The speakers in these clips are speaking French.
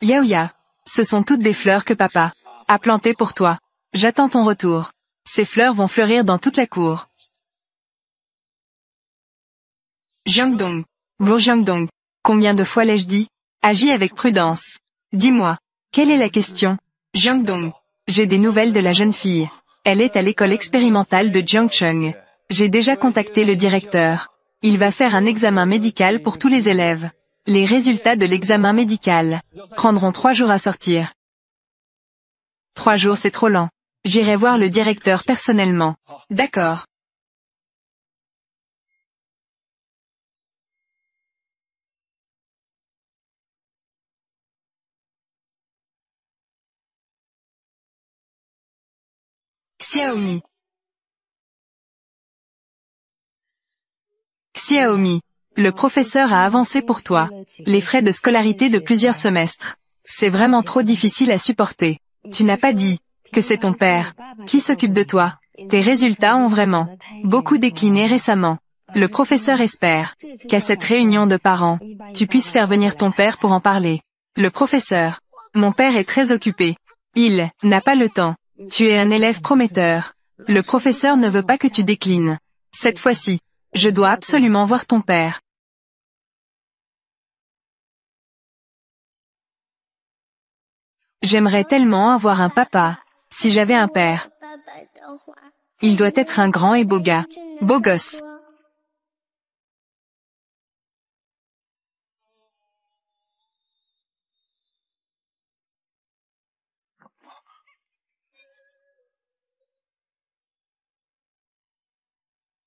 Yaoya, ce sont toutes des fleurs que papa a plantées pour toi. J'attends ton retour. Ces fleurs vont fleurir dans toute la cour. Jiangdong. Wu Jiangdong. Combien de fois l'ai-je dit? Agis avec prudence. Dis-moi, quelle est la question? Jiangdong. J'ai des nouvelles de la jeune fille. Elle est à l'école expérimentale de Jiangcheng. J'ai déjà contacté le directeur. Il va faire un examen médical pour tous les élèves. Les résultats de l'examen médical prendront 3 jours à sortir. 3 jours c'est trop lent. J'irai voir le directeur personnellement. D'accord. Xiaomi. Xiaomi. Le professeur a avancé pour toi les frais de scolarité de plusieurs semestres. C'est vraiment trop difficile à supporter. Tu n'as pas dit que c'est ton père qui s'occupe de toi. Tes résultats ont vraiment beaucoup décliné récemment. Le professeur espère qu'à cette réunion de parents, tu puisses faire venir ton père pour en parler. Le professeur. Mon père est très occupé. Il n'a pas le temps. Tu es un élève prometteur. Le professeur ne veut pas que tu déclines. Cette fois-ci, je dois absolument voir ton père. J'aimerais tellement avoir un papa, si j'avais un père. Il doit être un grand et beau gars. Beau gosse.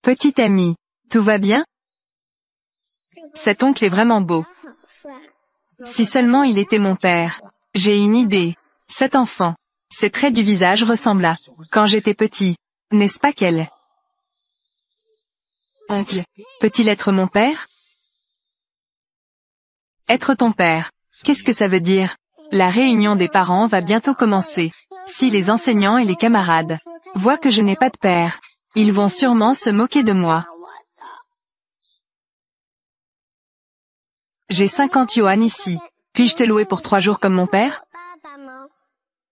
Petit ami, tout va bien? Cet oncle est vraiment beau. Si seulement il était mon père. J'ai une idée. Cet enfant, ses traits du visage ressemblent à quand j'étais petit. N'est-ce pas qu'elle? Oncle, peut-il être mon père? Être ton père. Qu'est-ce que ça veut dire? La réunion des parents va bientôt commencer. Si les enseignants et les camarades voient que je n'ai pas de père, ils vont sûrement se moquer de moi. J'ai 50 yuan ici. Puis-je te louer pour 3 jours comme mon père?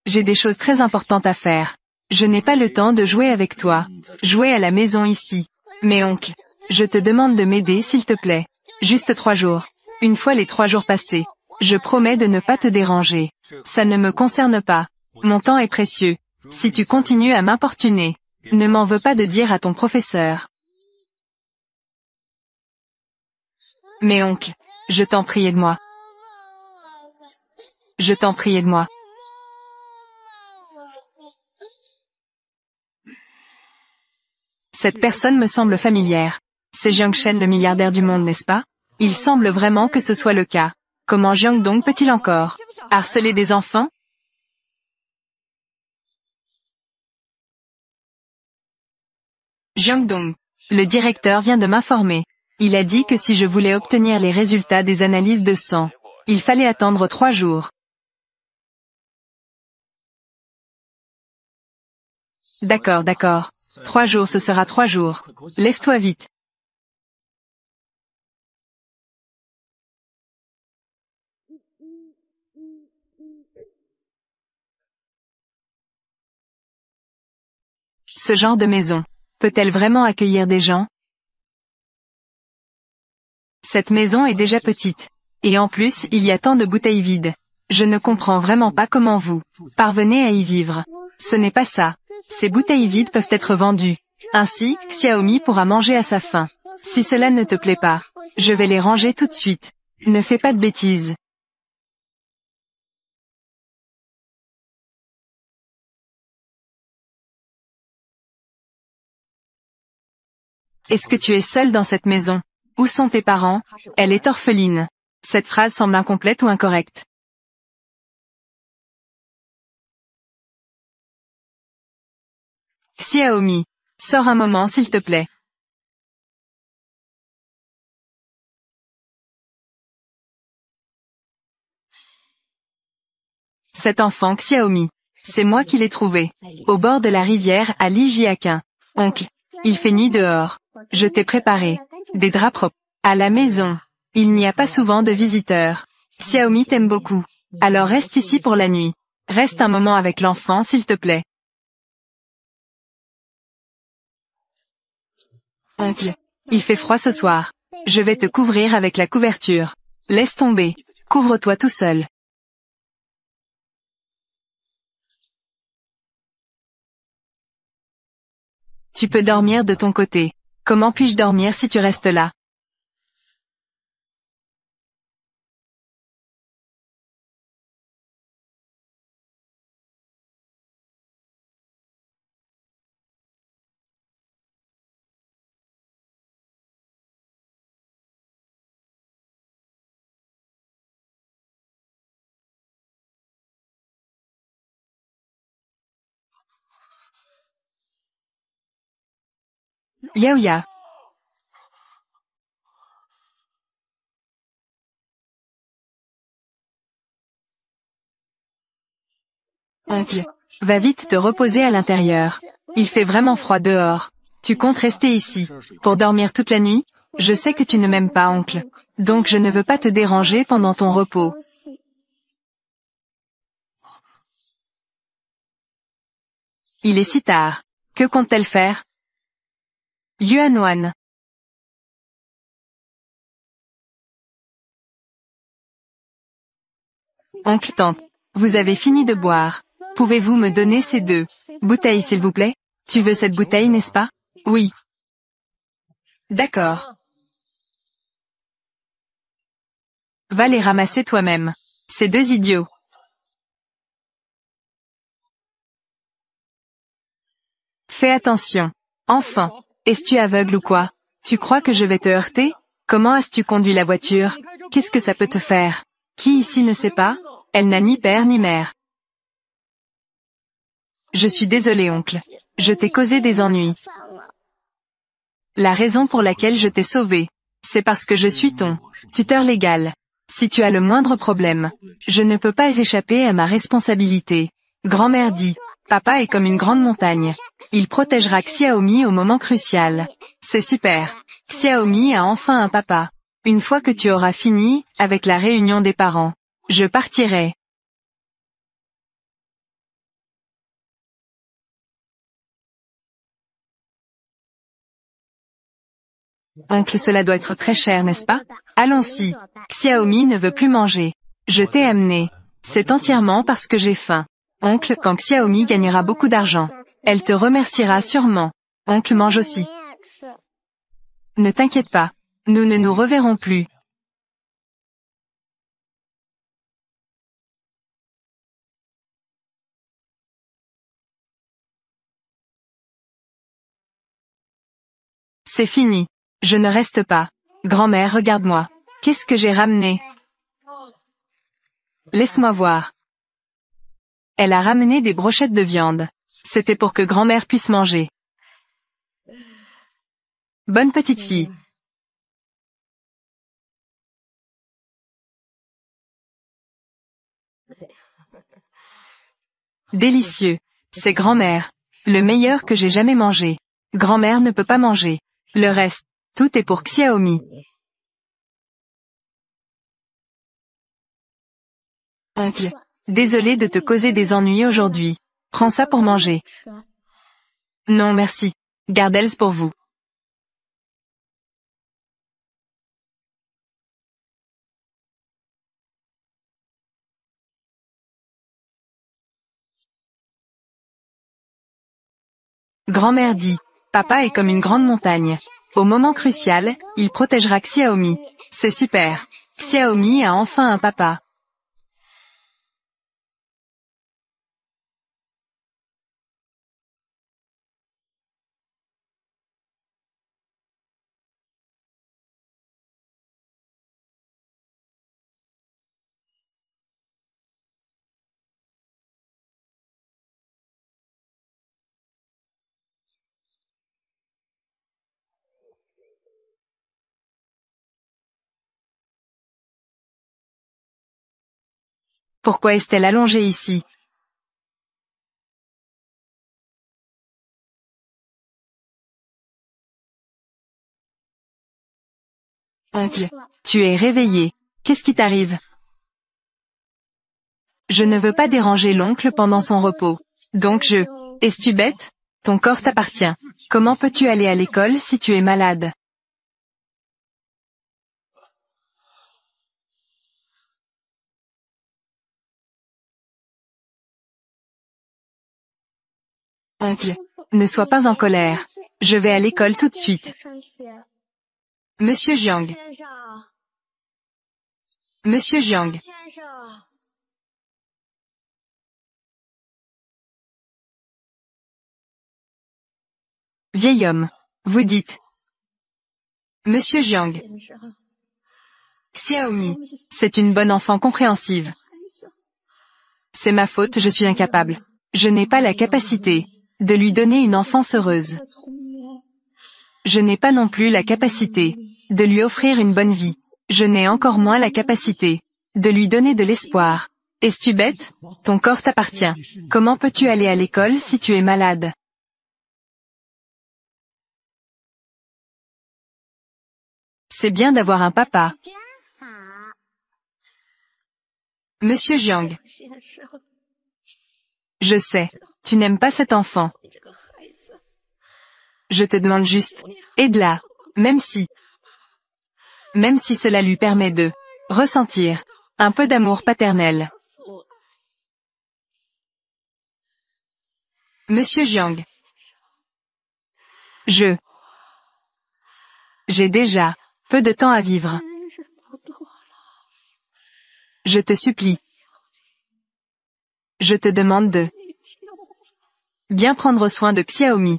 J'ai des choses très importantes à faire. Je n'ai pas le temps de jouer avec toi. Jouer à la maison ici. Mais oncle, je te demande de m'aider s'il te plaît. Juste 3 jours. Une fois les 3 jours passés, je promets de ne pas te déranger. Ça ne me concerne pas. Mon temps est précieux. Si tu continues à m'importuner, ne m'en veux pas de dire à ton professeur. Mais oncle, je t'en prie aide-moi. Je t'en prie aide-moi. Cette personne me semble familière. C'est Jiang Shen le milliardaire du monde, n'est-ce pas? Il semble vraiment que ce soit le cas. Comment Jiangdong peut-il encore harceler des enfants? Jiangdong. Le directeur vient de m'informer. Il a dit que si je voulais obtenir les résultats des analyses de sang, il fallait attendre 3 jours. D'accord, d'accord. 3 jours ce sera 3 jours. Lève-toi vite. Ce genre de maison, peut-elle vraiment accueillir des gens? Cette maison est déjà petite. Et en plus, il y a tant de bouteilles vides. Je ne comprends vraiment pas comment vous parvenez à y vivre. Ce n'est pas ça. Ces bouteilles vides peuvent être vendues. Ainsi, Xiaomi pourra manger à sa faim. Si cela ne te plaît pas, je vais les ranger tout de suite. Ne fais pas de bêtises. Est-ce que tu es seul dans cette maison? Où sont tes parents? Elle est orpheline. Cette phrase semble incomplète ou incorrecte. Xiaomi, sors un moment s'il te plaît. Cet enfant Xiaomi, c'est moi qui l'ai trouvé. Au bord de la rivière à Lijiaquin. Oncle, il fait nuit dehors. Je t'ai préparé des draps propres. À la maison, il n'y a pas souvent de visiteurs. Xiaomi t'aime beaucoup. Alors reste ici pour la nuit. Reste un moment avec l'enfant s'il te plaît. Oncle, il fait froid ce soir. Je vais te couvrir avec la couverture. Laisse tomber. Couvre-toi tout seul. Tu peux dormir de ton côté. Comment puis-je dormir si tu restes là? Yaoya. Oncle, va vite te reposer à l'intérieur. Il fait vraiment froid dehors. Tu comptes rester ici, pour dormir toute la nuit? Je sais que tu ne m'aimes pas, oncle. Donc je ne veux pas te déranger pendant ton repos. Il est si tard. Que compte-t-elle faire? Yuanwan. Oncle tante, vous avez fini de boire. Pouvez-vous me donner ces deux bouteilles s'il vous plaît? Tu veux cette bouteille, n'est-ce pas? Oui. D'accord. Va les ramasser toi-même. Ces deux idiots. Fais attention. Enfin. Es-tu aveugle ou quoi? Tu crois que je vais te heurter? Comment as-tu conduit la voiture? Qu'est-ce que ça peut te faire? Qui ici ne sait pas? Elle n'a ni père ni mère. Je suis désolé, oncle. Je t'ai causé des ennuis. La raison pour laquelle je t'ai sauvé, c'est parce que je suis ton tuteur légal. Si tu as le moindre problème, je ne peux pas échapper à ma responsabilité. Grand-mère dit, papa est comme une grande montagne. Il protégera Xiaomi au moment crucial. C'est super. Xiaomi a enfin un papa. Une fois que tu auras fini avec la réunion des parents, je partirai. Oncle, cela doit être très cher, n'est-ce pas? Allons-y. Xiaomi ne veut plus manger. Je t'ai amené. C'est entièrement parce que j'ai faim. Oncle, quand Xiaomi gagnera beaucoup d'argent, elle te remerciera sûrement. Oncle mange aussi. Ne t'inquiète pas. Nous ne nous reverrons plus. C'est fini. Je ne reste pas. Grand-mère, regarde-moi. Qu'est-ce que j'ai ramené? Laisse-moi voir. Elle a ramené des brochettes de viande. C'était pour que grand-mère puisse manger. Bonne petite fille. Délicieux. C'est grand-mère. Le meilleur que j'ai jamais mangé. Grand-mère ne peut pas manger. Le reste, tout est pour Xiaomi. Oncle, désolé de te causer des ennuis aujourd'hui. Prends ça pour manger. Non merci. Garde-les pour vous. Grand-mère dit, papa est comme une grande montagne. Au moment crucial, il protégera Xiaomi. C'est super. Xiaomi a enfin un papa. Pourquoi est-elle allongée ici? Oncle, tu es réveillé. Qu'est-ce qui t'arrive? Je ne veux pas déranger l'oncle pendant son repos. Donc Es-tu bête? Ton corps t'appartient. Comment peux-tu aller à l'école si tu es malade? Oncle, ne sois pas en colère. Je vais à l'école tout de suite. Monsieur Jiang. Monsieur Jiang. Vieil homme. Vous dites. Monsieur Jiang. Xiaomi. C'est une bonne enfant compréhensive. C'est ma faute, je suis incapable. Je n'ai pas la capacité de lui donner une enfance heureuse. Je n'ai pas non plus la capacité de lui offrir une bonne vie. Je n'ai encore moins la capacité de lui donner de l'espoir. Es-tu bête? Ton corps t'appartient. Comment peux-tu aller à l'école si tu es malade? C'est bien d'avoir un papa. Monsieur Jiang. Je sais. Tu n'aimes pas cet enfant. Je te demande juste. Aide-la. Même si cela lui permet de ressentir un peu d'amour paternel. Monsieur Jiang. J'ai déjà peu de temps à vivre. Je te supplie. Je te demande de bien prendre soin de Xiaomi.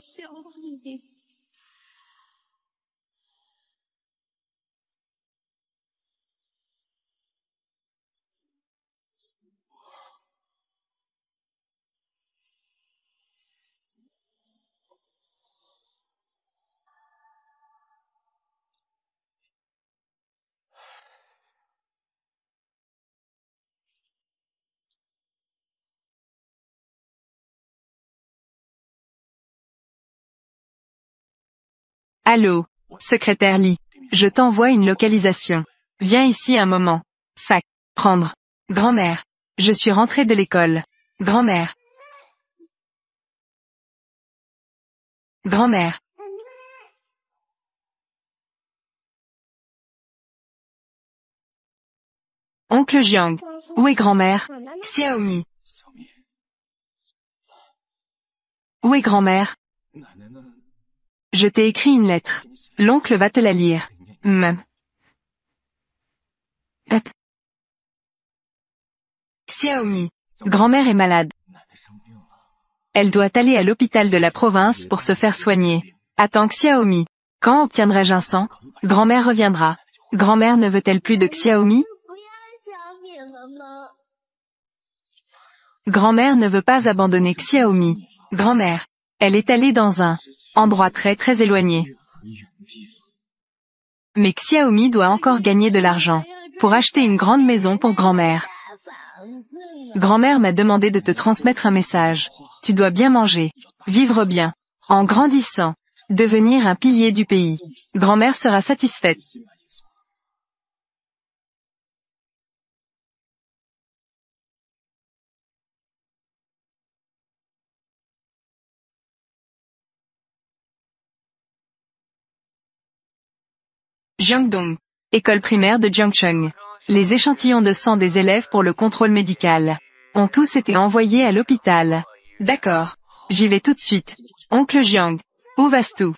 Allô, secrétaire Lee. Je t'envoie une localisation. Viens ici un moment. Sac. Prendre. Grand-mère. Je suis rentrée de l'école. Grand-mère. Grand-mère. Oncle Jiang. Où est grand-mère? Xiaomi. Où est grand-mère? Je t'ai écrit une lettre. L'oncle va te la lire. Hop. Xiaomi. Grand-mère est malade. Elle doit aller à l'hôpital de la province pour se faire soigner. Attends Xiaomi. Quand obtiendrai-je un sang? Grand-mère reviendra. Grand-mère ne veut-elle plus de Xiaomi? Grand-mère ne veut pas abandonner Xiaomi. Grand-mère. Elle est allée dans un endroit très très éloigné. Mais Xiaomi doit encore gagner de l'argent pour acheter une grande maison pour grand-mère. Grand-mère m'a demandé de te transmettre un message. Tu dois bien manger, vivre bien, en grandissant, devenir un pilier du pays. Grand-mère sera satisfaite. Jiangdong. École primaire de Jiangcheng. Les échantillons de sang des élèves pour le contrôle médical ont tous été envoyés à l'hôpital. D'accord. J'y vais tout de suite. Oncle Jiang. Où vas-tu?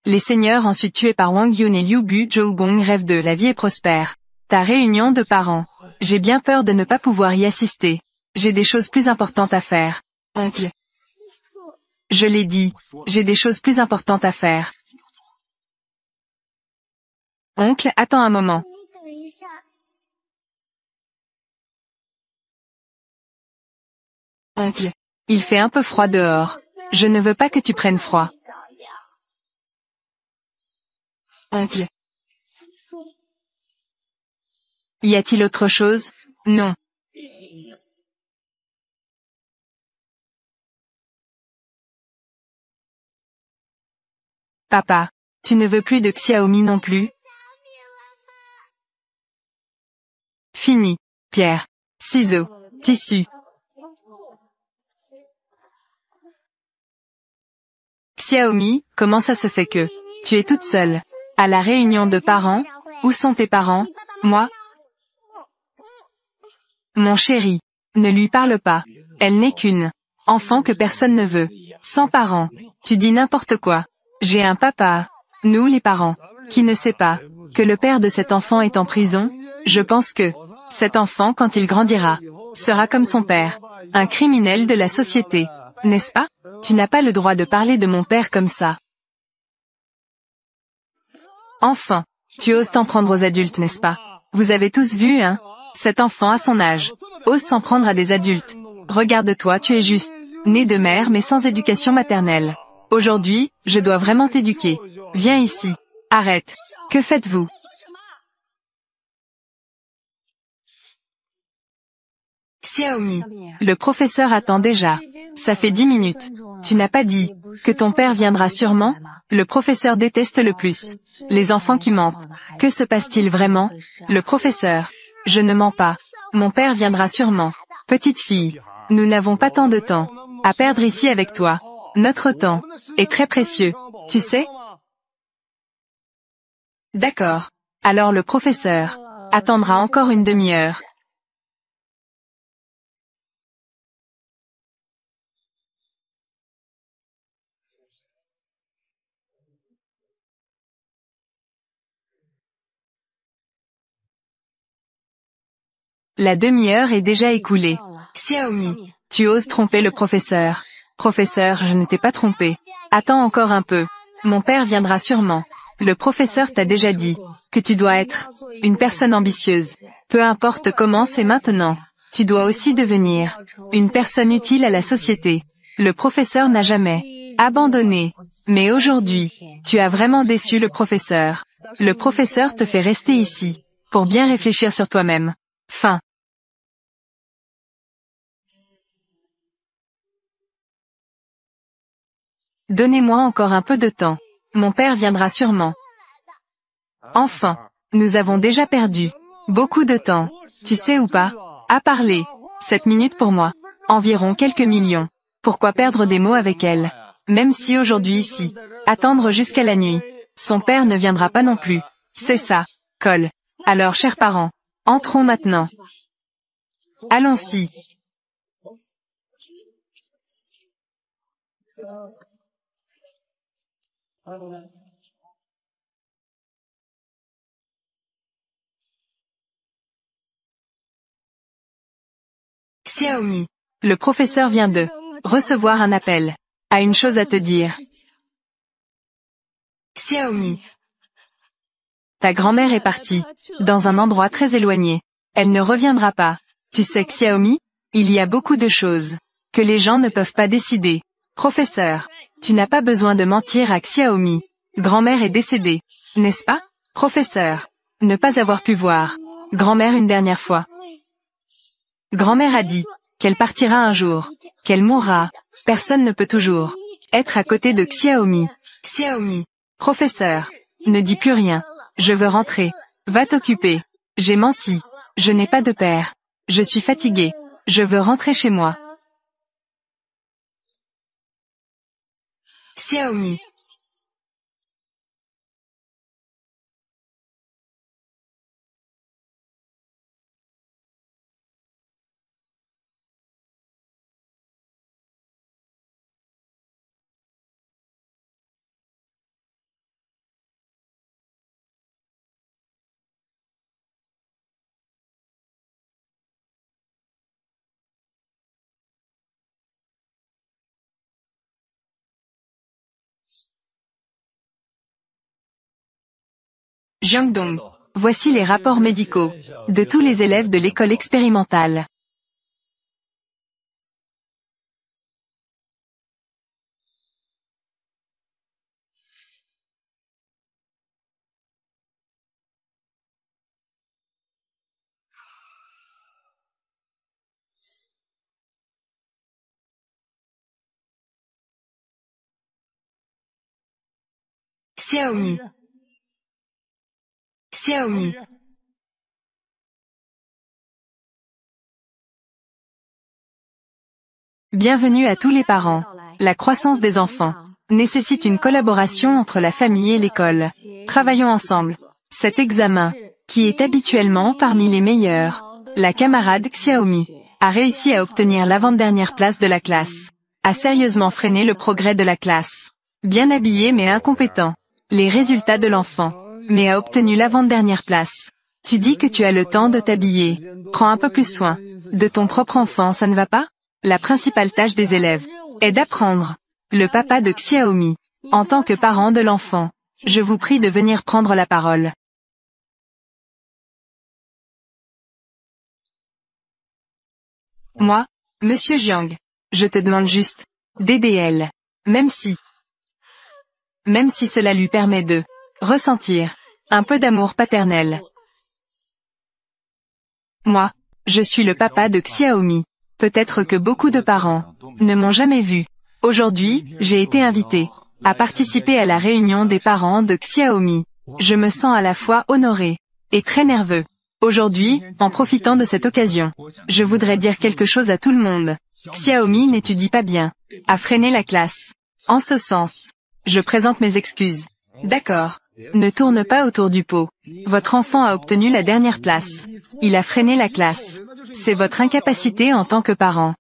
Les seigneurs ensuite tués par Wang Yun et Liu Bu Zhougong rêvent de la vie est prospère. Ta réunion de parents. J'ai bien peur de ne pas pouvoir y assister. J'ai des choses plus importantes à faire. Oncle. Je l'ai dit. J'ai des choses plus importantes à faire. Oncle, attends un moment. Oncle. Il fait un peu froid dehors. Je ne veux pas que tu prennes froid. Oncle. Y a-t-il autre chose? Non. Papa. Tu ne veux plus de Xiaomi non plus? Fini. Pierre. ciseaux, tissu. Xiaomi, comment ça se fait que tu es toute seule à la réunion de parents? Où sont tes parents? Moi? Mon chéri, ne lui parle pas. Elle n'est qu'une enfant que personne ne veut. Sans parents. Tu dis n'importe quoi. J'ai un papa. Nous les parents. Qui ne sait pas que le père de cet enfant est en prison? Je pense que cet enfant, quand il grandira, sera comme son père. Un criminel de la société. N'est-ce pas? Tu n'as pas le droit de parler de mon père comme ça. Enfin, tu oses t'en prendre aux adultes, n'est-ce pas? Vous avez tous vu, hein? Cet enfant à son âge ose s'en prendre à des adultes. Regarde-toi, tu es juste né de mère mais sans éducation maternelle. Aujourd'hui, je dois vraiment t'éduquer. Viens ici. Arrête. Que faites-vous? Xiaomi. Le professeur attend déjà. Ça fait 10 minutes. Tu n'as pas dit que ton père viendra sûrement? Le professeur déteste le plus les enfants qui mentent. Que se passe-t-il vraiment? Le professeur. Je ne mens pas. Mon père viendra sûrement. Petite fille. Nous n'avons pas tant de temps à perdre ici avec toi. Notre temps est très précieux. Tu sais? D'accord. Alors le professeur attendra encore une demi-heure. La demi-heure est déjà écoulée. Xiaomi, tu oses tromper le professeur. Professeur, je ne t'ai pas trompé. Attends encore un peu. Mon père viendra sûrement. Le professeur t'a déjà dit que tu dois être une personne ambitieuse. Peu importe comment, c'est maintenant. Tu dois aussi devenir une personne utile à la société. Le professeur n'a jamais abandonné. Mais aujourd'hui, tu as vraiment déçu le professeur. Le professeur te fait rester ici pour bien réfléchir sur toi-même. Fin. Donnez-moi encore un peu de temps. Mon père viendra sûrement. Enfin, nous avons déjà perdu beaucoup de temps. Tu sais ou pas? À parler. 7 minutes pour moi. Environ quelques millions. Pourquoi perdre des mots avec elle? Même si aujourd'hui ici, attendre jusqu'à la nuit. Son père ne viendra pas non plus. C'est ça. Colle. Alors chers parents, entrons maintenant. Allons-y. Xiaomi. Le professeur vient de recevoir un appel. A une chose à te dire. Xiaomi. Ta grand-mère est partie, dans un endroit très éloigné. Elle ne reviendra pas. Tu sais Xiaomi, il y a beaucoup de choses que les gens ne peuvent pas décider. Professeur, tu n'as pas besoin de mentir à Xiaomi. Grand-mère est décédée, n'est-ce pas? Professeur, ne pas avoir pu voir grand-mère une dernière fois. Grand-mère a dit qu'elle partira un jour, qu'elle mourra. Personne ne peut toujours être à côté de Xiaomi. Xiaomi. Professeur, ne dis plus rien. Je veux rentrer. Va t'occuper. J'ai menti. Je n'ai pas de père. Je suis fatiguée. Je veux rentrer chez moi. Xiaomi. Jiangdong. Voici les rapports médicaux de tous les élèves de l'école expérimentale. Xiaomi. Xiaomi. Bienvenue à tous les parents. La croissance des enfants nécessite une collaboration entre la famille et l'école. Travaillons ensemble. Cet examen, qui est habituellement parmi les meilleurs, la camarade Xiaomi a réussi à obtenir l'avant-dernière place de la classe. A sérieusement freiné le progrès de la classe. Bien habillé mais incompétent. Les résultats de l'enfant, mais a obtenu l'avant-dernière place. Tu dis que tu as le temps de t'habiller. Prends un peu plus soin de ton propre enfant, ça ne va pas? La principale tâche des élèves est d'apprendre. Le papa de Xiaomi, en tant que parent de l'enfant, je vous prie de venir prendre la parole. Moi, Monsieur Jiang, je te demande juste d'aider elle, même si cela lui permet de ressentir un peu d'amour paternel. Moi, je suis le papa de Xiaomi. Peut-être que beaucoup de parents ne m'ont jamais vu. Aujourd'hui, j'ai été invité à participer à la réunion des parents de Xiaomi. Je me sens à la fois honoré et très nerveux. Aujourd'hui, en profitant de cette occasion, je voudrais dire quelque chose à tout le monde. Xiaomi n'étudie pas bien, a freiné la classe. En ce sens, je présente mes excuses. D'accord. Ne tourne pas autour du pot. Votre enfant a obtenu la dernière place. Il a freiné la classe. C'est votre incapacité en tant que parent.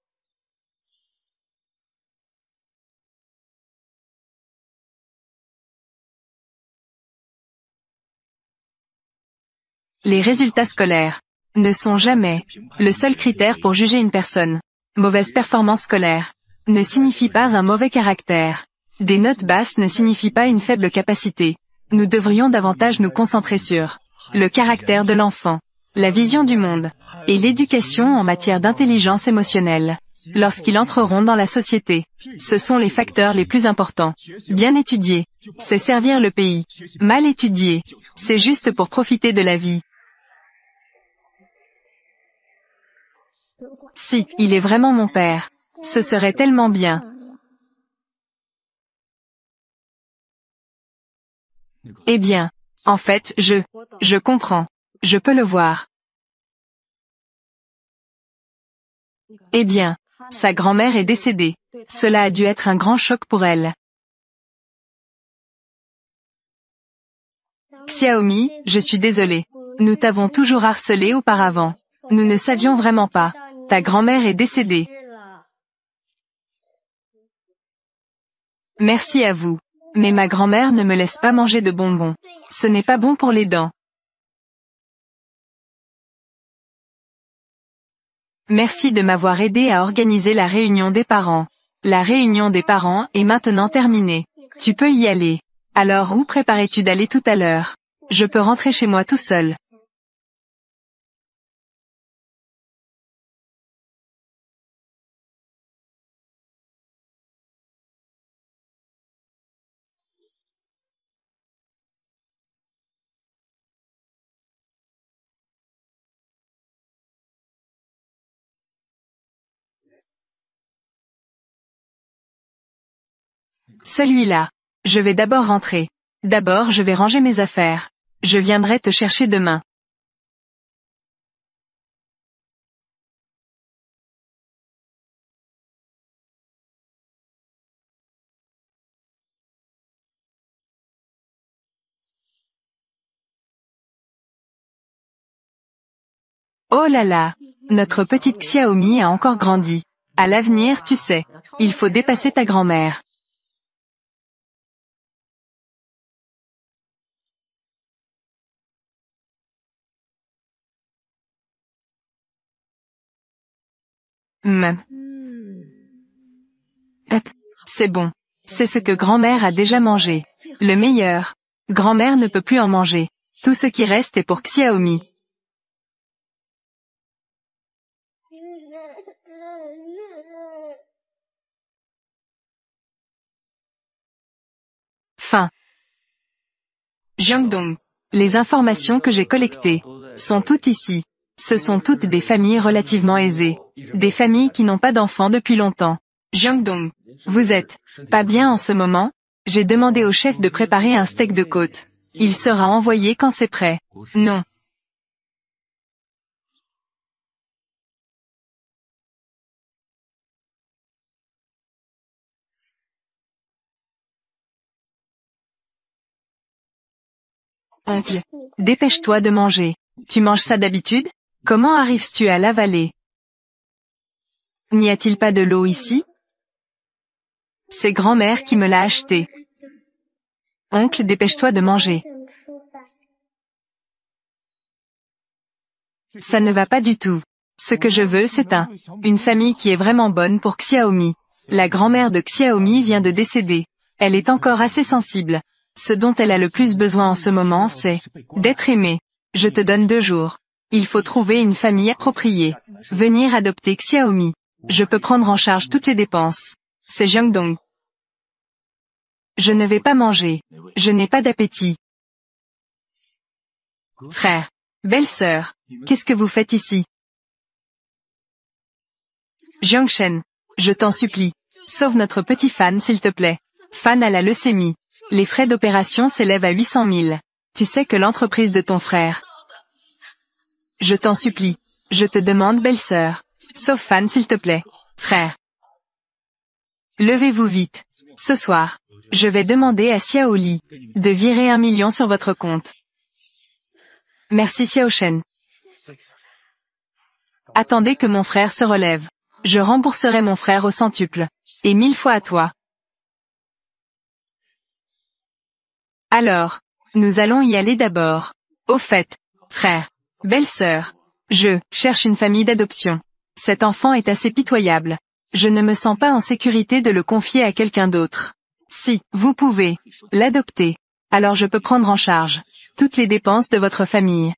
Les résultats scolaires ne sont jamais le seul critère pour juger une personne. Mauvaise performance scolaire ne signifie pas un mauvais caractère. Des notes basses ne signifient pas une faible capacité. Nous devrions davantage nous concentrer sur le caractère de l'enfant, la vision du monde, et l'éducation en matière d'intelligence émotionnelle. Lorsqu'ils entreront dans la société, ce sont les facteurs les plus importants. Bien étudier, c'est servir le pays. Mal étudier, c'est juste pour profiter de la vie. Si, il est vraiment mon père. Ce serait tellement bien. Eh bien, en fait, je comprends. Je peux le voir. Eh bien, sa grand-mère est décédée. Cela a dû être un grand choc pour elle. Xiaomi, je suis désolé. Nous t'avons toujours harcelé auparavant. Nous ne savions vraiment pas. Ta grand-mère est décédée. Merci à vous. Mais ma grand-mère ne me laisse pas manger de bonbons. Ce n'est pas bon pour les dents. Merci de m'avoir aidé à organiser la réunion des parents. La réunion des parents est maintenant terminée. Tu peux y aller. Alors où préparais-tu d'aller tout à l'heure? Je peux rentrer chez moi tout seul. Celui-là. Je vais d'abord rentrer. D'abord je vais ranger mes affaires. Je viendrai te chercher demain. Oh là là! Notre petite Xiaomi a encore grandi. À l'avenir, tu sais, il faut dépasser ta grand-mère. Hum. Hop, c'est bon. C'est ce que grand-mère a déjà mangé. Le meilleur. Grand-mère ne peut plus en manger. Tout ce qui reste est pour Xiaomi. Fin. Jiangdong. Les informations que j'ai collectées sont toutes ici. Ce sont toutes des familles relativement aisées. Des familles qui n'ont pas d'enfants depuis longtemps. Jiangdong. Vous êtes pas bien en ce moment? J'ai demandé au chef de préparer un steak de côte. Il sera envoyé quand c'est prêt. Non. Oncle, dépêche-toi de manger. Tu manges ça d'habitude? Comment arrives-tu à l'avaler? N'y a-t-il pas de l'eau ici? C'est grand-mère qui me l'a acheté. Oncle, dépêche-toi de manger. Ça ne va pas du tout. Ce que je veux, c'est une famille qui est vraiment bonne pour Xiaomi. La grand-mère de Xiaomi vient de décéder. Elle est encore assez sensible. Ce dont elle a le plus besoin en ce moment, c'est d'être aimée. Je te donne 2 jours. Il faut trouver une famille appropriée. Venir adopter Xiaomi. Je peux prendre en charge toutes les dépenses. C'est Jiangdong. Je ne vais pas manger. Je n'ai pas d'appétit. Frère. Belle-sœur. Qu'est-ce que vous faites ici? Jiangshen. Je t'en supplie. Sauve notre petit Fan s'il te plaît. Fan a la leucémie. Les frais d'opération s'élèvent à 800 000. Tu sais que l'entreprise de ton frère. Je t'en supplie. Je te demande belle-sœur. Sauve Fan s'il te plaît. Frère. Levez-vous vite. Ce soir. Je vais demander à Xiao Li de virer 1 million sur votre compte. Merci Xiao Shen. Attendez que mon frère se relève. Je rembourserai mon frère au centuple. Et 1000 fois à toi. Alors, nous allons y aller d'abord. Au fait, frère, belle-sœur, je cherche une famille d'adoption. Cet enfant est assez pitoyable. Je ne me sens pas en sécurité de le confier à quelqu'un d'autre. Si vous pouvez l'adopter, alors je peux prendre en charge toutes les dépenses de votre famille.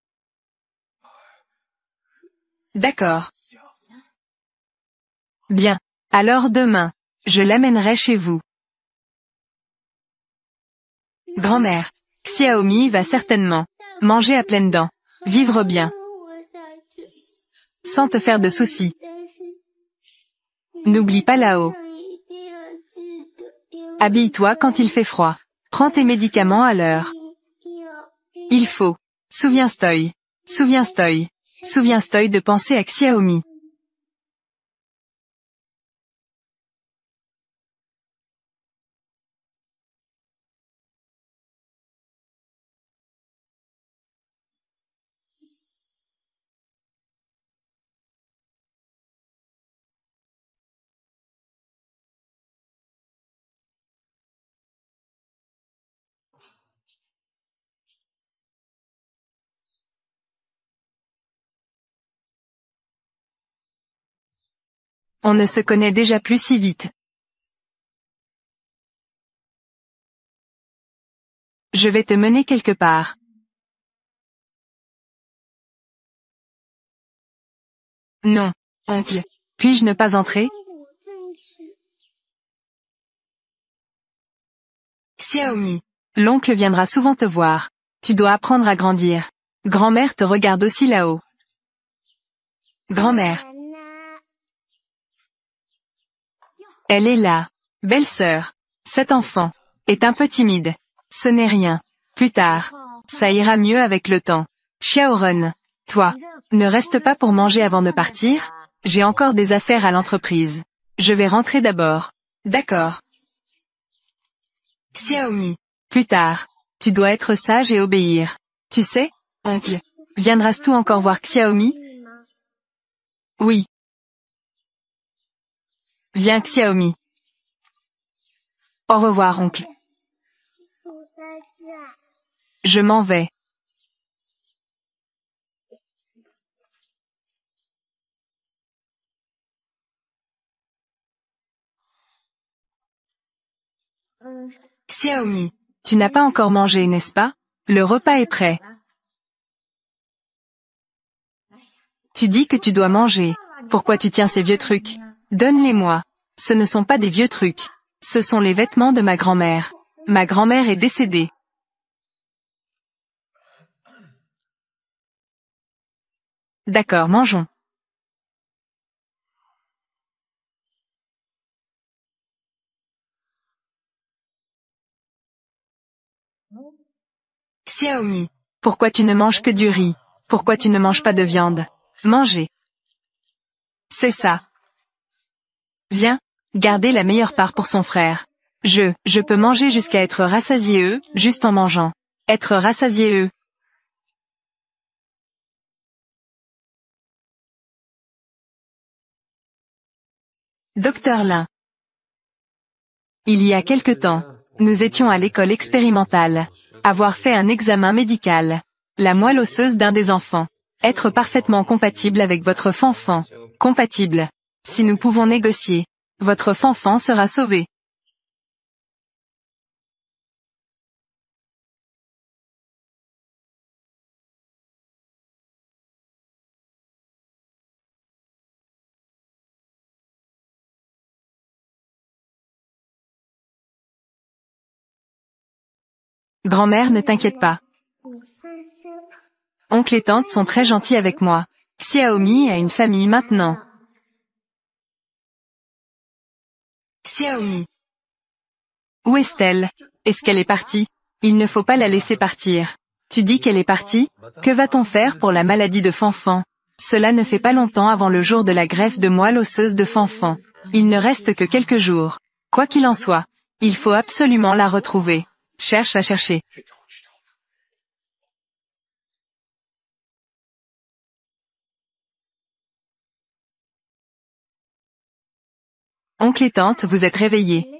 D'accord. Bien. Alors demain, je l'amènerai chez vous. Grand-mère, Xiaomi va certainement manger à pleines dents, vivre bien, sans te faire de soucis. N'oublie pas là-haut. Habille-toi quand il fait froid. Prends tes médicaments à l'heure. Il faut. Souviens-toi. Souviens-toi. Souviens-toi de penser à Xiaomi. On ne se connaît déjà plus si vite. Je vais te mener quelque part. Non, oncle. Puis-je ne pas entrer? Xiaomi. L'oncle viendra souvent te voir. Tu dois apprendre à grandir. Grand-mère te regarde aussi là-haut. Grand-mère. Elle est là. Belle-sœur. Cet enfant est un peu timide. Ce n'est rien. Plus tard. Ça ira mieux avec le temps. Xiaoren. Toi. Ne reste pas pour manger avant de partir? J'ai encore des affaires à l'entreprise. Je vais rentrer d'abord. D'accord. Xiaomi. Plus tard. Tu dois être sage et obéir. Tu sais, oncle. Viendras-tu encore voir Xiaomi? Oui. Viens Xiaomi. Au revoir oncle. Je m'en vais. Xiaomi. Tu n'as pas encore mangé, n'est-ce pas? Le repas est prêt. Tu dis que tu dois manger. Pourquoi tu tiens ces vieux trucs? Donne-les-moi. Ce ne sont pas des vieux trucs. Ce sont les vêtements de ma grand-mère. Ma grand-mère est décédée. D'accord, mangeons. Xiaomi. Pourquoi tu ne manges que du riz? Pourquoi tu ne manges pas de viande? Manger. C'est ça. Viens, garder la meilleure part pour son frère. Je peux manger jusqu'à être rassasié juste en mangeant. Être rassasié Docteur Lin. Il y a quelque temps, nous étions à l'école expérimentale. Avoir fait un examen médical. La moelle osseuse d'un des enfants. Être parfaitement compatible avec votre fanfan. Compatible. Si nous pouvons négocier, votre fanfan sera sauvé. Grand-mère, ne t'inquiète pas. Oncle et tante sont très gentils avec moi. Xiaomi a une famille maintenant. Xiaomi. Où est-elle? Est-ce qu'elle est partie? Il ne faut pas la laisser partir. Tu dis qu'elle est partie? Que va-t-on faire pour la maladie de Fanfan? Cela ne fait pas longtemps avant le jour de la greffe de moelle osseuse de Fanfan. Il ne reste que quelques jours. Quoi qu'il en soit, il faut absolument la retrouver. Cherche, va chercher. Oncle et tante, vous êtes réveillés.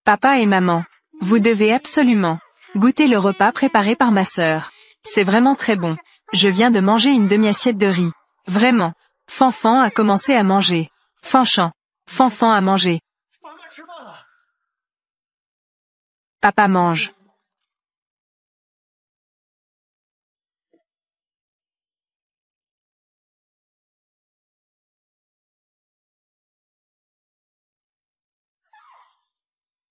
Papa et maman, vous devez absolument goûter le repas préparé par ma sœur. C'est vraiment très bon. Je viens de manger une demi-assiette de riz. Vraiment. Fanfan a commencé à manger. Fanchan. Fanfan a mangé. Papa mange.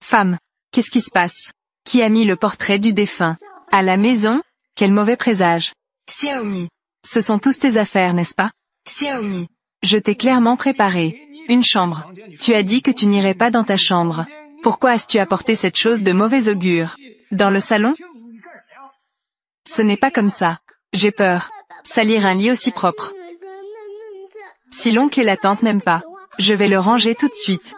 Femme. Qu'est-ce qui se passe? Qui a mis le portrait du défunt? À la maison? Quel mauvais présage. Xiaomi. Ce sont tous tes affaires, n'est-ce pas? Xiaomi. Je t'ai clairement préparé une chambre. Tu as dit que tu n'irais pas dans ta chambre. Pourquoi as-tu apporté cette chose de mauvais augure? Dans le salon? Ce n'est pas comme ça. J'ai peur. Salir un lit aussi propre. Si l'oncle et la tante n'aiment pas, je vais le ranger tout de suite.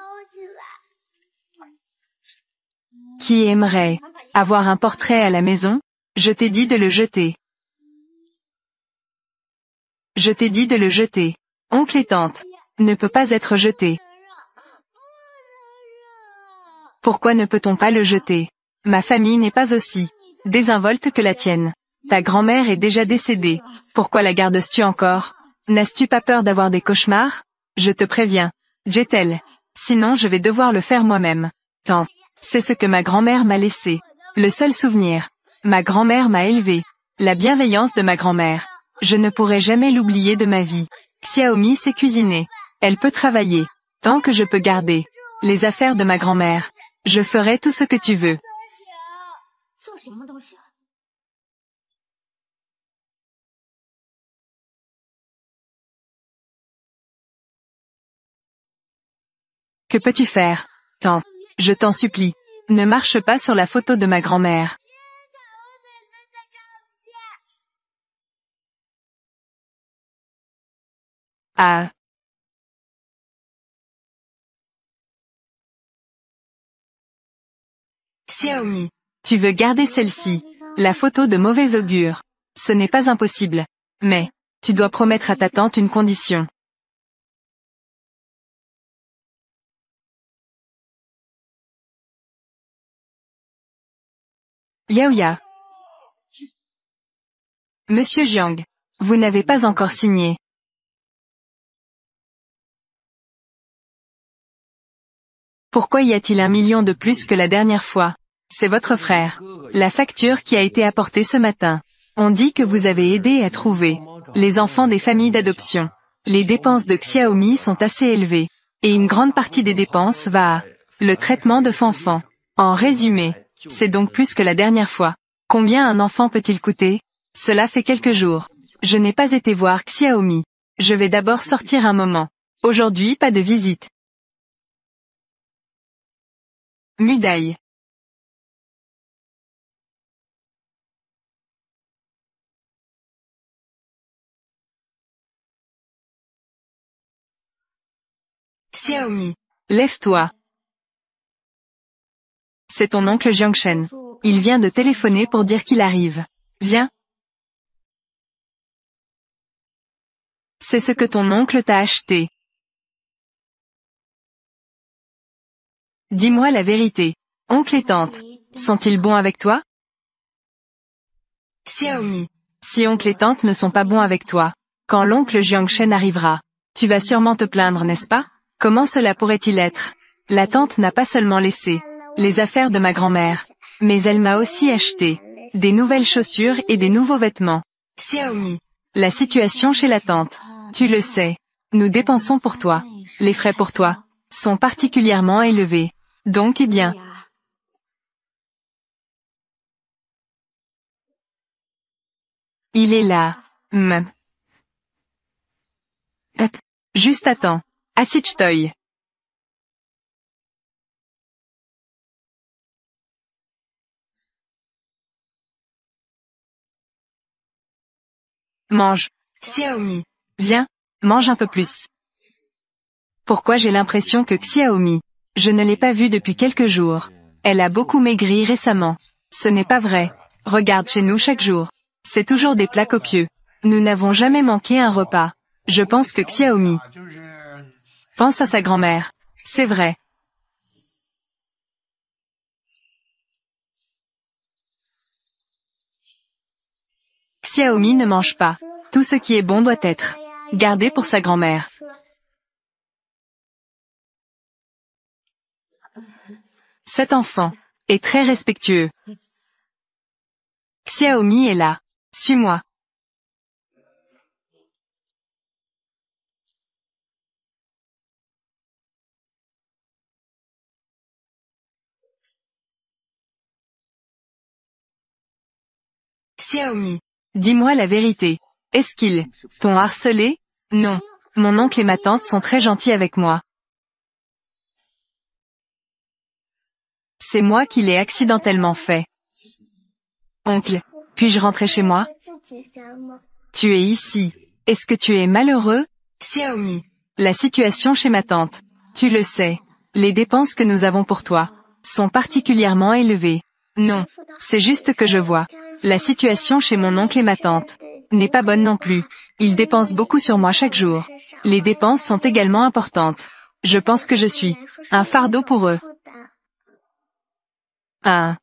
Qui aimerait avoir un portrait à la maison? Je t'ai dit de le jeter. Je t'ai dit de le jeter. Oncle et tante. Ne peut pas être jeté. Pourquoi ne peut-on pas le jeter? Ma famille n'est pas aussi désinvolte que la tienne. Ta grand-mère est déjà décédée. Pourquoi la gardes-tu encore? N'as-tu pas peur d'avoir des cauchemars? Je te préviens. Jette-elle. Sinon je vais devoir le faire moi-même. Tante. C'est ce que ma grand-mère m'a laissé. Le seul souvenir. Ma grand-mère m'a élevé. La bienveillance de ma grand-mère. Je ne pourrai jamais l'oublier de ma vie. Xiaomi sait cuisiner. Elle peut travailler. Tant que je peux garder les affaires de ma grand-mère. Je ferai tout ce que tu veux. Que peux-tu faire? Tante. Je t'en supplie. Ne marche pas sur la photo de ma grand-mère. Ah. Xiaomi. Tu veux garder celle-ci. La photo de mauvais augure. Ce n'est pas impossible. Mais, tu dois promettre à ta tante une condition. Yaoya. Monsieur Jiang. Vous n'avez pas encore signé. Pourquoi y a-t-il 1 million de plus que la dernière fois? C'est votre frère. La facture qui a été apportée ce matin. On dit que vous avez aidé à trouver les enfants des familles d'adoption. Les dépenses de Xiaomi sont assez élevées. Et une grande partie des dépenses va à le traitement de Fanfan. En résumé, c'est donc plus que la dernière fois. Combien un enfant peut-il coûter? Cela fait quelques jours. Je n'ai pas été voir Xiaomi. Je vais d'abord sortir un moment. Aujourd'hui, pas de visite. Mudaï. Xiaomi. Lève-toi. C'est ton oncle Jiangshen. Il vient de téléphoner pour dire qu'il arrive. Viens. C'est ce que ton oncle t'a acheté. Dis-moi la vérité. Oncle et tante, sont-ils bons avec toi? Xiaomi. Si oncle et tante ne sont pas bons avec toi, quand l'oncle Jiangshen arrivera, tu vas sûrement te plaindre, n'est-ce pas? Comment cela pourrait-il être? La tante n'a pas seulement laissé les affaires de ma grand-mère, mais elle m'a aussi acheté des nouvelles chaussures et des nouveaux vêtements. Xiaomi. La situation chez la tante. Tu le sais. Nous dépensons pour toi. Les frais pour toi sont particulièrement élevés. Donc eh bien. Il est là. Hop. Juste attends. Assis-toi. Mange. Xiaomi. Viens. Mange un peu plus. Pourquoi j'ai l'impression que Xiaomi, je ne l'ai pas vue depuis quelques jours. Elle a beaucoup maigri récemment. Ce n'est pas vrai. Regarde chez nous chaque jour. C'est toujours des plats copieux. Nous n'avons jamais manqué un repas. Je pense que Xiaomi pense à sa grand-mère. C'est vrai. Xiaomi ne mange pas. Tout ce qui est bon doit être gardé pour sa grand-mère. Cet enfant est très respectueux. Xiaomi est là. Suis-moi. Xiaomi. Dis-moi la vérité. Est-ce qu'ils t'ont harcelé? Non. Mon oncle et ma tante sont très gentils avec moi. C'est moi qui l'ai accidentellement fait. Oncle, puis-je rentrer chez moi? Tu es ici. Est-ce que tu es malheureux? Xiaomi. La situation chez ma tante. Tu le sais. Les dépenses que nous avons pour toi sont particulièrement élevées. Non. C'est juste que je vois. La situation chez mon oncle et ma tante n'est pas bonne non plus. Ils dépensent beaucoup sur moi chaque jour. Les dépenses sont également importantes. Je pense que je suis un fardeau pour eux. Ah.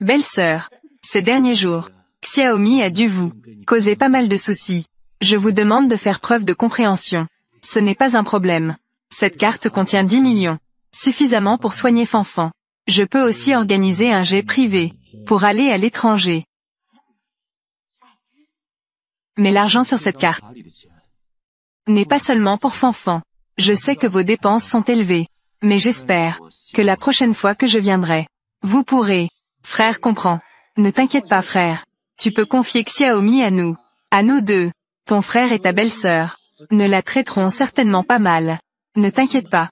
'Belle-sœur, ces derniers jours, Xiaomi a dû vous causer pas mal de soucis. Je vous demande de faire preuve de compréhension. Ce n'est pas un problème. Cette carte contient 10 millions. Suffisamment pour soigner Fanfan. Je peux aussi organiser un jet privé pour aller à l'étranger. Mais l'argent sur cette carte n'est pas seulement pour Fanfan. Je sais que vos dépenses sont élevées. Mais j'espère que la prochaine fois que je viendrai, vous pourrez. Frère comprend. Ne t'inquiète pas frère. Tu peux confier Xiaomi à nous. À nous deux. Ton frère et ta belle-sœur ne la traiteront certainement pas mal. Ne t'inquiète pas.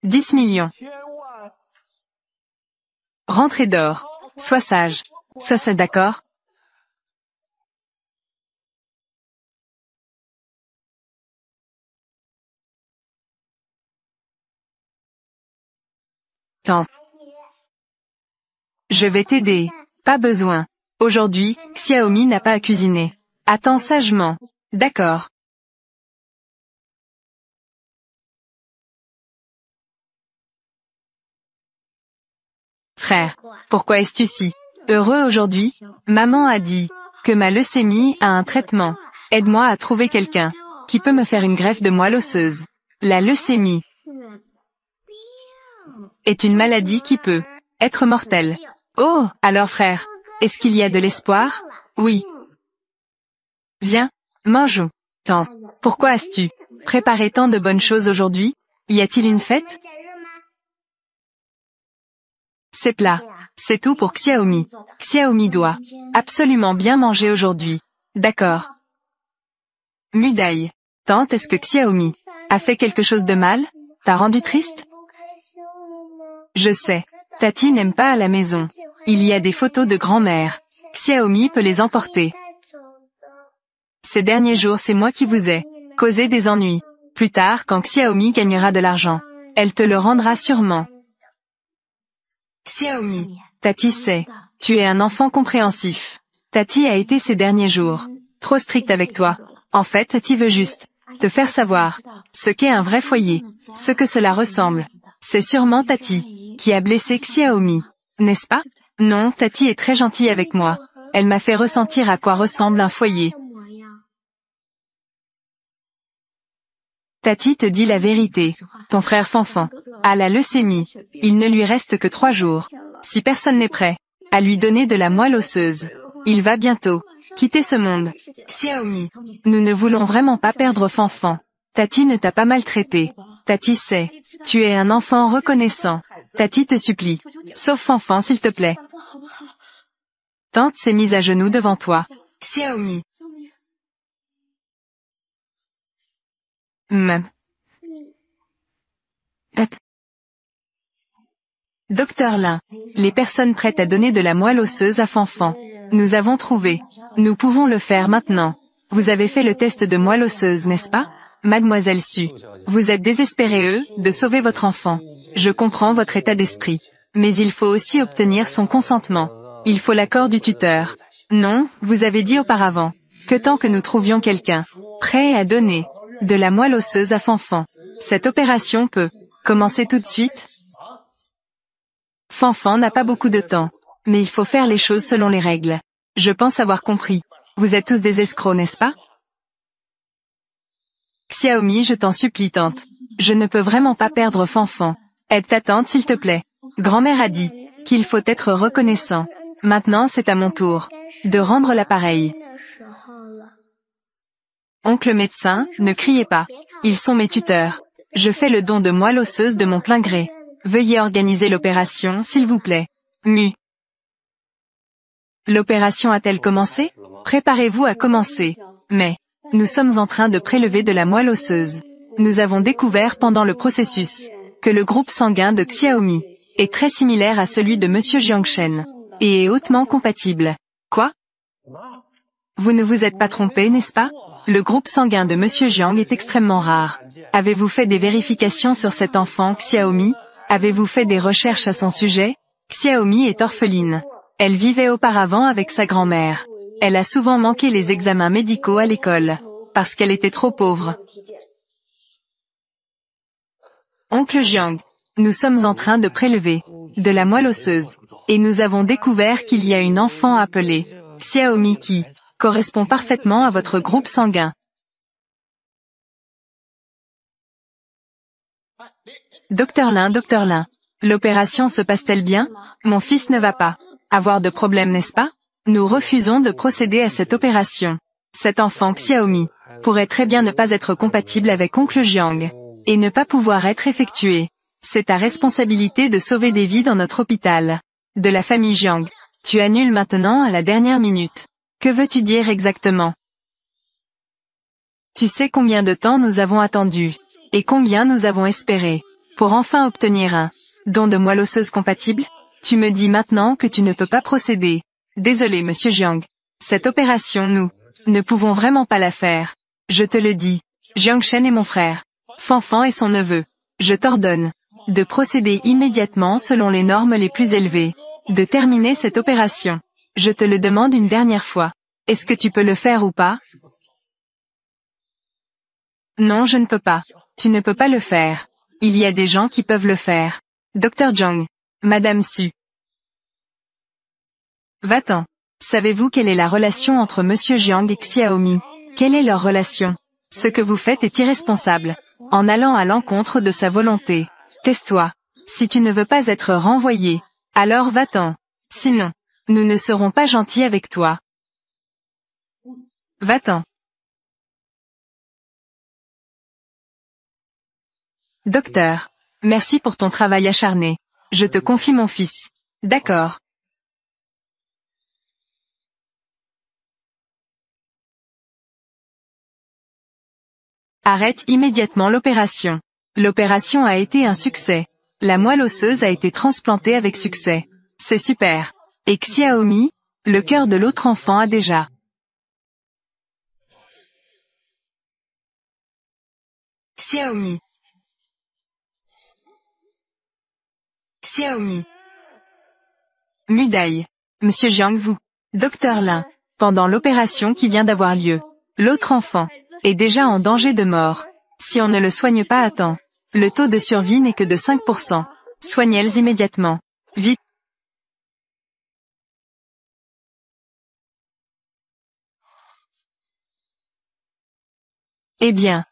« 10 millions. Rentre et dors. Sois sage. Ça c'est d'accord? Tante. Je vais t'aider. Pas besoin. Aujourd'hui, Xiaomi n'a pas à cuisiner. Attends sagement. D'accord. Frère, pourquoi es-tu si heureux aujourd'hui? Maman a dit que ma leucémie a un traitement. Aide-moi à trouver quelqu'un qui peut me faire une greffe de moelle osseuse. La leucémie est une maladie qui peut être mortelle. Oh, alors frère, est-ce qu'il y a de l'espoir? Oui. Viens, mangeons. Tante, pourquoi as-tu préparé tant de bonnes choses aujourd'hui? Y a-t-il une fête? C'est plat. C'est tout pour Xiaomi. Xiaomi doit absolument bien manger aujourd'hui. D'accord. Mudaï. Tante, est-ce que Xiaomi a fait quelque chose de mal? T'a rendu triste? Je sais. Tati n'aime pas à la maison. Il y a des photos de grand-mère. Xiaomi peut les emporter. Ces derniers jours, c'est moi qui vous ai causé des ennuis. Plus tard, quand Xiaomi gagnera de l'argent, elle te le rendra sûrement. Xiaomi. Tati sait. Tu es un enfant compréhensif. Tati a été ces derniers jours trop stricte avec toi. En fait, Tati veut juste te faire savoir ce qu'est un vrai foyer, ce que cela ressemble. C'est sûrement Tati qui a blessé Xiaomi, n'est-ce pas? Non, Tati est très gentille avec moi. Elle m'a fait ressentir à quoi ressemble un foyer. Tati te dit la vérité. Ton frère Fanfan a la leucémie. Il ne lui reste que 3 jours. Si personne n'est prêt à lui donner de la moelle osseuse, il va bientôt quitter ce monde. Xiaomi. Nous ne voulons vraiment pas perdre Fanfan. Tati ne t'a pas maltraité. Tati sait. Tu es un enfant reconnaissant. Tati te supplie. Sauve Fanfan s'il te plaît. Tante s'est mise à genoux devant toi. Xiaomi. Docteur Lin. Les personnes prêtes à donner de la moelle osseuse à Fanfan. Nous avons trouvé. Nous pouvons le faire maintenant. Vous avez fait le test de moelle osseuse, n'est-ce pas? Mademoiselle Su. Vous êtes désespérée de sauver votre enfant. Je comprends votre état d'esprit. Mais il faut aussi obtenir son consentement. Il faut l'accord du tuteur. Non, vous avez dit auparavant que tant que nous trouvions quelqu'un prêt à donner de la moelle osseuse à Fanfan, cette opération peut commencer tout de suite. Fanfan n'a pas beaucoup de temps. Mais il faut faire les choses selon les règles. Je pense avoir compris. Vous êtes tous des escrocs, n'est-ce pas? Xiaomi, je t'en supplie, tante. Je ne peux vraiment pas perdre Fanfan. Aide ta tante, s'il te plaît. Grand-mère a dit qu'il faut être reconnaissant. Maintenant, c'est à mon tour de rendre l'appareil. Oncle médecin, ne criez pas. Ils sont mes tuteurs. Je fais le don de moelle osseuse de mon plein gré. Veuillez organiser l'opération, s'il vous plaît. L'opération a-t-elle commencé? Préparez-vous à commencer. Mais, nous sommes en train de prélever de la moelle osseuse. Nous avons découvert pendant le processus que le groupe sanguin de Xiaomi est très similaire à celui de Monsieur Jiangshen et est hautement compatible. Quoi? Vous ne vous êtes pas trompé, n'est-ce pas? Le groupe sanguin de Monsieur Jiang est extrêmement rare. Avez-vous fait des vérifications sur cet enfant Xiaomi? Avez-vous fait des recherches à son sujet? Xiaomi est orpheline. Elle vivait auparavant avec sa grand-mère. Elle a souvent manqué les examens médicaux à l'école, parce qu'elle était trop pauvre. Oncle Jiang, nous sommes en train de prélever de la moelle osseuse, et nous avons découvert qu'il y a une enfant appelée Xiaomi qui correspond parfaitement à votre groupe sanguin. Docteur Lin, l'opération se passe-t-elle bien? Mon fils ne va pas avoir de problème, n'est-ce pas? Nous refusons de procéder à cette opération. Cet enfant Xiaomi pourrait très bien ne pas être compatible avec oncle Jiang, et ne pas pouvoir être effectué. C'est ta responsabilité de sauver des vies dans notre hôpital. De la famille Jiang. Tu annules maintenant à la dernière minute. Que veux-tu dire exactement? Tu sais combien de temps nous avons attendu, et combien nous avons espéré, pour enfin obtenir un don de moelle osseuse compatible? Tu me dis maintenant que tu ne peux pas procéder. Désolé, monsieur Jiang. Cette opération, nous ne pouvons vraiment pas la faire. Je te le dis. Jiangshen est mon frère. Fanfan est son neveu. Je t'ordonne de procéder immédiatement selon les normes les plus élevées, de terminer cette opération. Je te le demande une dernière fois. Est-ce que tu peux le faire ou pas? Non, je ne peux pas. Tu ne peux pas le faire. Il y a des gens qui peuvent le faire. Docteur Jiang. Madame Su. Va-t'en. Savez-vous quelle est la relation entre Monsieur Jiang et Xiaomi? Quelle est leur relation? Ce que vous faites est irresponsable. En allant à l'encontre de sa volonté. Tais-toi. Si tu ne veux pas être renvoyé, alors va-t'en. Sinon, nous ne serons pas gentils avec toi. Va-t'en. Docteur. Merci pour ton travail acharné. Je te confie mon fils. D'accord. Arrête immédiatement l'opération. L'opération a été un succès. La moelle osseuse a été transplantée avec succès. C'est super. Et Xiaomi, le cœur de l'autre enfant a déjà. Xiaomi. Xiaomi. Mudai. Monsieur Jiang Wu. Docteur Lin. Pendant l'opération qui vient d'avoir lieu, l'autre enfant est déjà en danger de mort. Si on ne le soigne pas à temps, le taux de survie n'est que de 5%. Soignez-les immédiatement. Vite. Eh bien.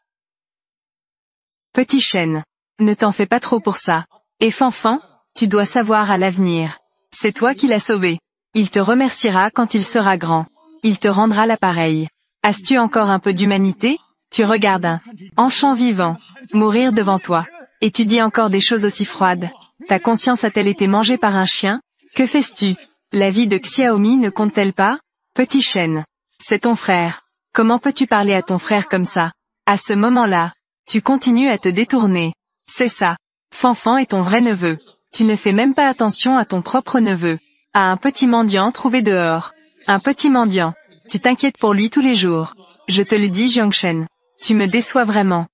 Petit chêne. Ne t'en fais pas trop pour ça. Et Fanfan, tu dois savoir à l'avenir. C'est toi qui l'as sauvé. Il te remerciera quand il sera grand. Il te rendra l'appareil. As-tu encore un peu d'humanité? Tu regardes un enfant vivant mourir devant toi. Et tu dis encore des choses aussi froides. Ta conscience a-t-elle été mangée par un chien? Que fais-tu? La vie de Xiaomi ne compte-t-elle pas? Petit chêne. C'est ton frère. Comment peux-tu parler à ton frère comme ça? À ce moment-là, tu continues à te détourner. C'est ça. Fanfan est ton vrai neveu. Tu ne fais même pas attention à ton propre neveu. À un petit mendiant trouvé dehors. Un petit mendiant. Tu t'inquiètes pour lui tous les jours. Je te le dis, Jiangshen. Tu me déçois vraiment.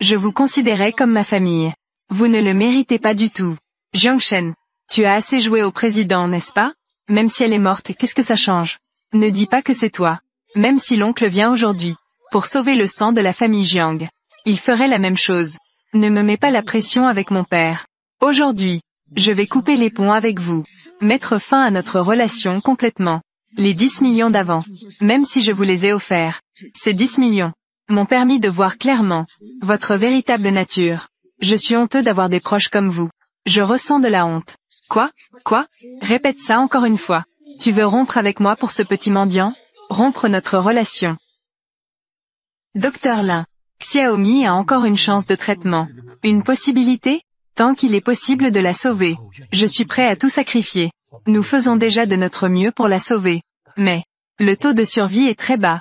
Je vous considérais comme ma famille. Vous ne le méritez pas du tout. Jiangshen, tu as assez joué au président, n'est-ce pas? Même si elle est morte, qu'est-ce que ça change? Ne dis pas que c'est toi. Même si l'oncle vient aujourd'hui, pour sauver le sang de la famille Jiang, il ferait la même chose. Ne me mets pas la pression avec mon père. Aujourd'hui, je vais couper les ponts avec vous. Mettre fin à notre relation complètement. Les 10 millions d'avant, même si je vous les ai offerts, ces 10 millions m'ont permis de voir clairement votre véritable nature. Je suis honteux d'avoir des proches comme vous. Je ressens de la honte. Quoi? Répète ça encore une fois. Tu veux rompre avec moi pour ce petit mendiant? Rompre notre relation. Docteur Lin. Xiaomi a encore une chance de traitement. Une possibilité? Tant qu'il est possible de la sauver. Je suis prêt à tout sacrifier. Nous faisons déjà de notre mieux pour la sauver. Mais, le taux de survie est très bas.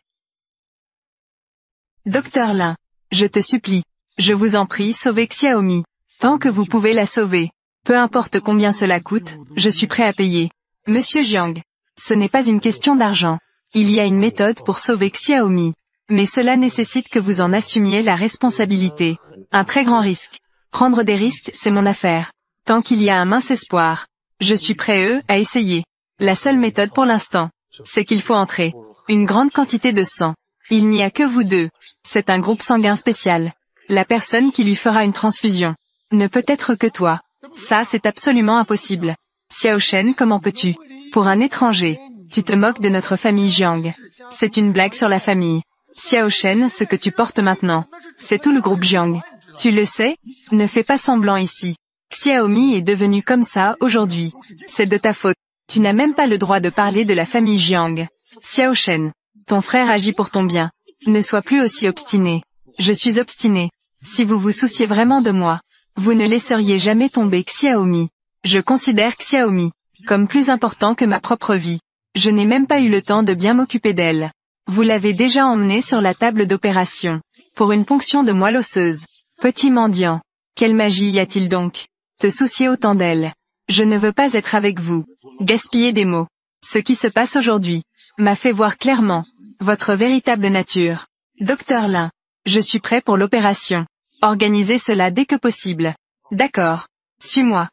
Docteur Lin. Je te supplie. Je vous en prie, sauvez Xiaomi. Tant que vous pouvez la sauver. Peu importe combien cela coûte, je suis prêt à payer. Monsieur Jiang. Ce n'est pas une question d'argent. Il y a une méthode pour sauver Xiaomi. Mais cela nécessite que vous en assumiez la responsabilité. Un très grand risque. Prendre des risques, c'est mon affaire. Tant qu'il y a un mince espoir. Je suis prêt à essayer. La seule méthode pour l'instant, c'est qu'il faut entrer une grande quantité de sang. Il n'y a que vous deux. C'est un groupe sanguin spécial. La personne qui lui fera une transfusion ne peut être que toi. Ça, c'est absolument impossible. Xiao Shen, comment peux-tu? Pour un étranger, tu te moques de notre famille Jiang. C'est une blague sur la famille. Xiao Shen, ce que tu portes maintenant, c'est tout le groupe Jiang. Tu le sais? Ne fais pas semblant ici. Xiaomi est devenu comme ça aujourd'hui. C'est de ta faute. Tu n'as même pas le droit de parler de la famille Jiang. Xiao Shen, ton frère agit pour ton bien. Ne sois plus aussi obstiné. Je suis obstiné. Si vous vous souciez vraiment de moi, vous ne laisseriez jamais tomber Xiaomi. Je considère Xiaomi comme plus important que ma propre vie. Je n'ai même pas eu le temps de bien m'occuper d'elle. Vous l'avez déjà emmenée sur la table d'opération. Pour une ponction de moelle osseuse. Petit mendiant. Quelle magie y a-t-il donc? Te soucier autant d'elle. Je ne veux pas être avec vous. Gaspiller des mots. Ce qui se passe aujourd'hui m'a fait voir clairement votre véritable nature. Docteur Lin. Je suis prêt pour l'opération. Organisez cela dès que possible. D'accord. Suis-moi.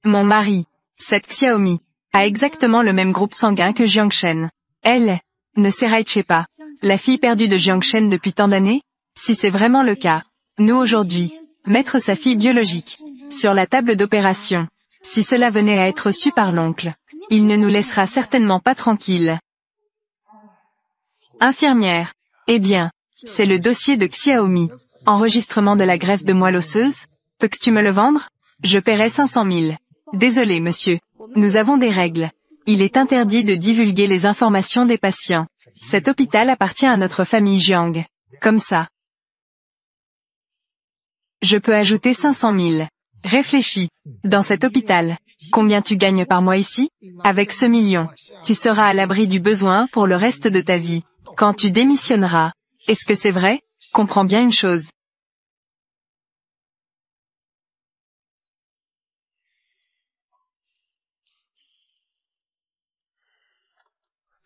Mon mari, cette Xiaomi, a exactement le même groupe sanguin que Jiangshen. Elle ne s'éraiche pas. La fille perdue de Jiangshen depuis tant d'années? Si c'est vraiment le cas, nous aujourd'hui, mettre sa fille biologique sur la table d'opération. Si cela venait à être su par l'oncle, il ne nous laissera certainement pas tranquilles. Infirmière. Eh bien, c'est le dossier de Xiaomi. Enregistrement de la greffe de moelle osseuse? Peux-tu me le vendre? Je paierai 500 000. Désolé monsieur. Nous avons des règles. Il est interdit de divulguer les informations des patients. Cet hôpital appartient à notre famille Jiang. Comme ça. Je peux ajouter 500 000. Réfléchis. Dans cet hôpital, combien tu gagnes par mois ici? Avec ce million, tu seras à l'abri du besoin pour le reste de ta vie. Quand tu démissionneras, est-ce que c'est vrai? Comprends bien une chose.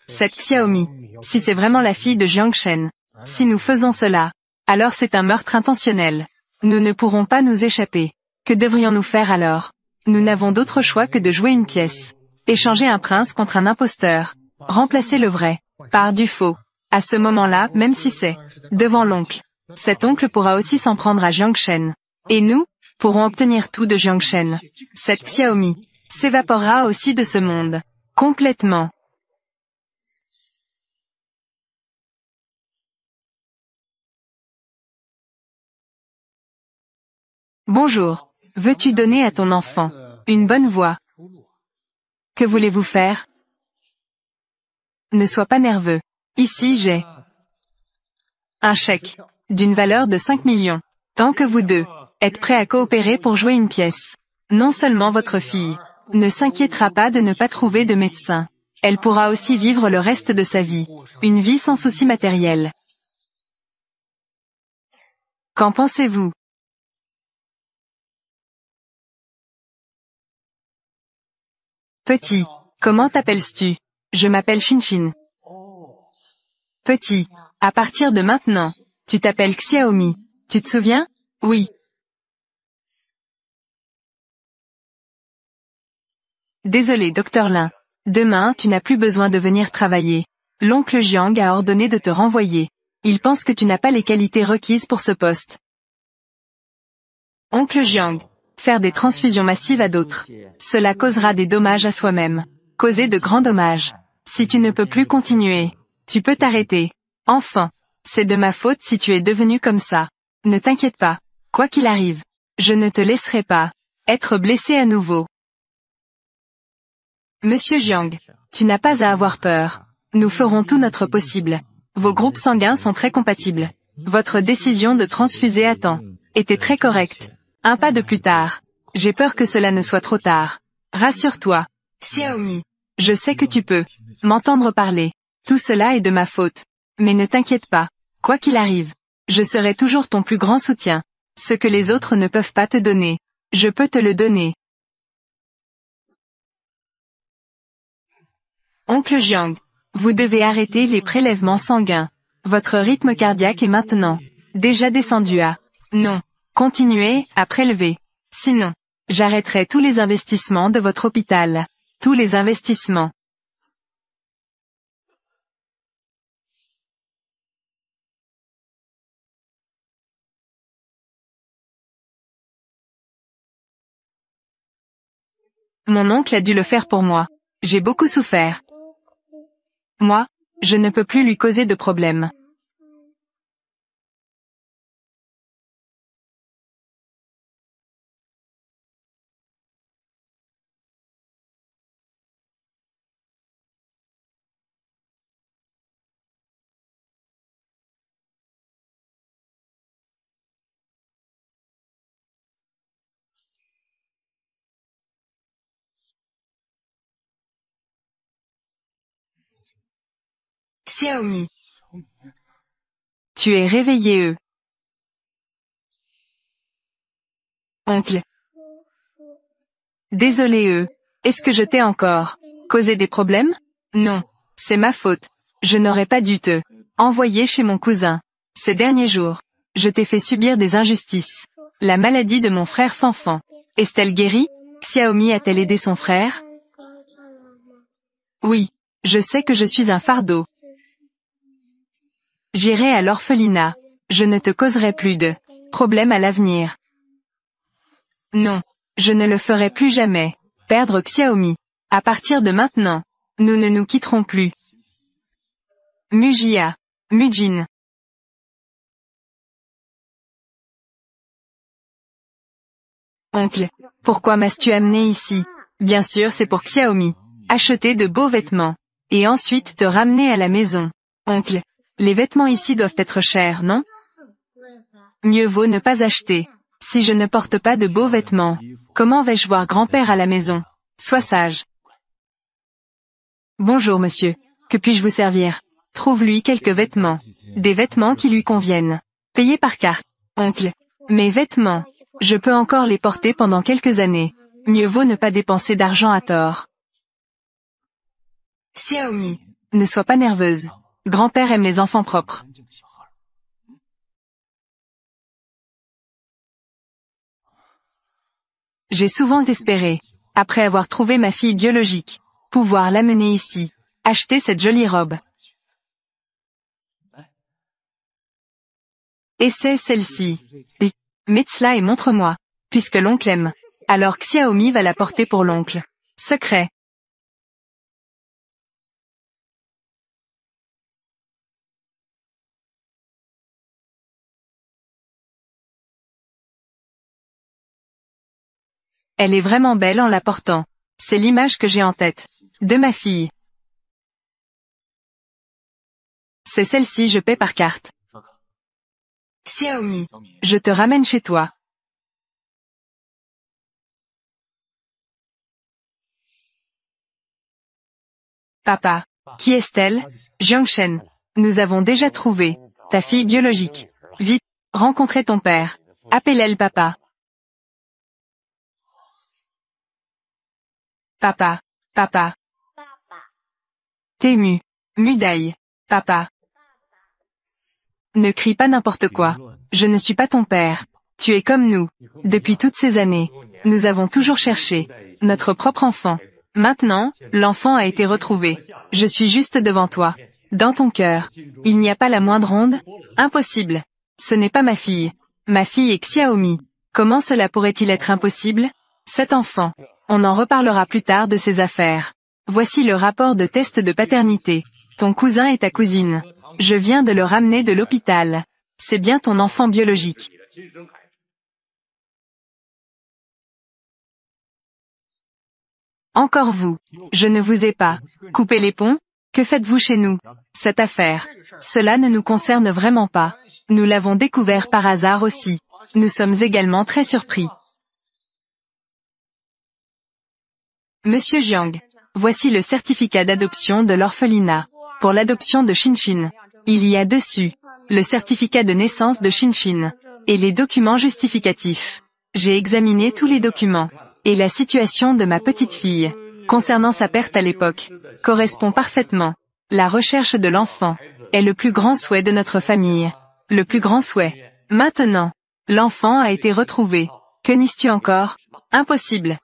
Cette Xiaomi, si c'est vraiment la fille de Jiang Shen, si nous faisons cela, alors c'est un meurtre intentionnel. Nous ne pourrons pas nous échapper. Que devrions-nous faire alors? Nous n'avons d'autre choix que de jouer une pièce. Échanger un prince contre un imposteur. Remplacer le vrai par du faux. À ce moment-là, même si c'est devant l'oncle, cet oncle pourra aussi s'en prendre à Jiang Shen. Et nous pourrons obtenir tout de Jiang Shen. Cette Xiaomi s'évaporera aussi de ce monde. Complètement. Bonjour. Veux-tu donner à ton enfant une bonne voix? Que voulez-vous faire? Ne sois pas nerveux. Ici j'ai un chèque d'une valeur de 5 millions. Tant que vous deux êtes prêts à coopérer pour jouer une pièce, non seulement votre fille ne s'inquiétera pas de ne pas trouver de médecin, elle pourra aussi vivre le reste de sa vie, une vie sans soucis matériels. Qu'en pensez-vous? Petit, comment t'appelles-tu? Je m'appelle Shinshin. Petit, à partir de maintenant, tu t'appelles Xiaomi. Tu te souviens? Oui. Désolé, Dr Lin. Demain, tu n'as plus besoin de venir travailler. L'oncle Jiang a ordonné de te renvoyer. Il pense que tu n'as pas les qualités requises pour ce poste. Oncle Jiang, faire des transfusions massives à d'autres. Cela causera des dommages à soi-même. Causer de grands dommages. Si tu ne peux plus continuer, tu peux t'arrêter. Enfin, c'est de ma faute si tu es devenu comme ça. Ne t'inquiète pas. Quoi qu'il arrive, je ne te laisserai pas être blessé à nouveau. Monsieur Jiang, tu n'as pas à avoir peur. Nous ferons tout notre possible. Vos groupes sanguins sont très compatibles. Votre décision de transfuser à temps était très correcte. Un pas de plus tard. J'ai peur que cela ne soit trop tard. Rassure-toi, Xiaomi. Je sais que tu peux m'entendre parler. Tout cela est de ma faute. Mais ne t'inquiète pas. Quoi qu'il arrive, je serai toujours ton plus grand soutien. Ce que les autres ne peuvent pas te donner, je peux te le donner. Oncle Jiang, vous devez arrêter les prélèvements sanguins. Votre rythme cardiaque est maintenant déjà descendu à non. Continuez à prélever. Sinon, j'arrêterai tous les investissements de votre hôpital. Tous les investissements. Mon oncle a dû le faire pour moi. J'ai beaucoup souffert. Moi, je ne peux plus lui causer de problème. Xiaomi. Tu es réveillé Oncle. Désolé Est-ce que je t'ai encore causé des problèmes? Non. C'est ma faute. Je n'aurais pas dû te envoyer chez mon cousin. Ces derniers jours, je t'ai fait subir des injustices. La maladie de mon frère Fanfan. Est-elle guérie? Xiaomi a-t-elle aidé son frère? Oui. Je sais que je suis un fardeau. J'irai à l'orphelinat. Je ne te causerai plus de problèmes à l'avenir. Non. Je ne le ferai plus jamais. Perdre Xiaomi. À partir de maintenant, nous ne nous quitterons plus. Mujia. Mujin. Oncle, pourquoi m'as-tu amené ici? Bien sûr c'est pour Xiaomi. Acheter de beaux vêtements. Et ensuite te ramener à la maison. Oncle, les vêtements ici doivent être chers, non? Mieux vaut ne pas acheter. Si je ne porte pas de beaux vêtements, comment vais-je voir grand-père à la maison? Sois sage. Bonjour monsieur. Que puis-je vous servir? Trouve-lui quelques vêtements. Des vêtements qui lui conviennent. Payez par carte. Oncle. Mes vêtements. Je peux encore les porter pendant quelques années. Mieux vaut ne pas dépenser d'argent à tort. Xiaomi. Ne sois pas nerveuse. Grand-père aime les enfants propres. J'ai souvent espéré, après avoir trouvé ma fille biologique, pouvoir l'amener ici, acheter cette jolie robe. Essaie celle-ci. Mets-la et montre-moi, puisque l'oncle aime. Alors Xiaomi va la porter pour l'oncle. Secret. Elle est vraiment belle en la portant. C'est l'image que j'ai en tête. De ma fille. C'est celle-ci, je paie par carte. Xiaomi. Je te ramène chez toi. Papa. Qui est-elle? Jiangshen. Nous avons déjà trouvé. Ta fille biologique. Vite. Rencontrez ton père. Appelle-elle papa. Papa. Papa. T'es Mudaï. Papa. Ne crie pas n'importe quoi. Je ne suis pas ton père. Tu es comme nous. Depuis toutes ces années, nous avons toujours cherché notre propre enfant. Maintenant, l'enfant a été retrouvé. Je suis juste devant toi. Dans ton cœur. Il n'y a pas la moindre onde? Impossible. Ce n'est pas ma fille. Ma fille est Xiaomi. Comment cela pourrait-il être impossible? Cet enfant. On en reparlera plus tard de ces affaires. Voici le rapport de test de paternité. Ton cousin et ta cousine. Je viens de le ramener de l'hôpital. C'est bien ton enfant biologique. Encore vous. Je ne vous ai pas coupé les ponts? Que faites-vous chez nous? Cette affaire. Cela ne nous concerne vraiment pas. Nous l'avons découvert par hasard aussi. Nous sommes également très surpris. Monsieur Jiang. Voici le certificat d'adoption de l'orphelinat. Pour l'adoption de Shinshin. Il y a dessus le certificat de naissance de Shinshin et les documents justificatifs. J'ai examiné tous les documents et la situation de ma petite fille concernant sa perte à l'époque correspond parfaitement. La recherche de l'enfant est le plus grand souhait de notre famille. Le plus grand souhait. Maintenant, l'enfant a été retrouvé. Que nies-tu encore? Impossible.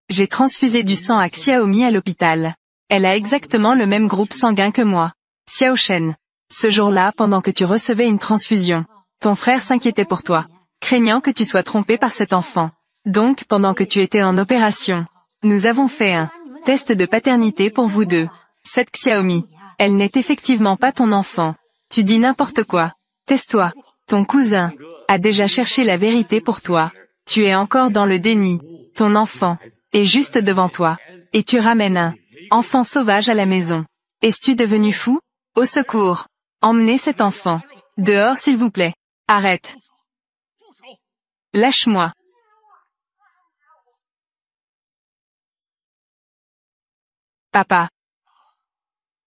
J'ai transfusé du sang à Xiaomi à l'hôpital. Elle a exactement le même groupe sanguin que moi. Xiaoshen. Ce jour-là, pendant que tu recevais une transfusion, ton frère s'inquiétait pour toi, craignant que tu sois trompé par cet enfant. Donc, pendant que tu étais en opération, nous avons fait un test de paternité pour vous deux. Cette Xiaomi, elle n'est effectivement pas ton enfant. Tu dis n'importe quoi. Tais-toi. Ton cousin a déjà cherché la vérité pour toi. Tu es encore dans le déni. Ton enfant est juste devant toi. Et tu ramènes un enfant sauvage à la maison. Es-tu devenu fou? Au secours. Emmenez cet enfant. Dehors s'il vous plaît. Arrête. Lâche-moi. Papa.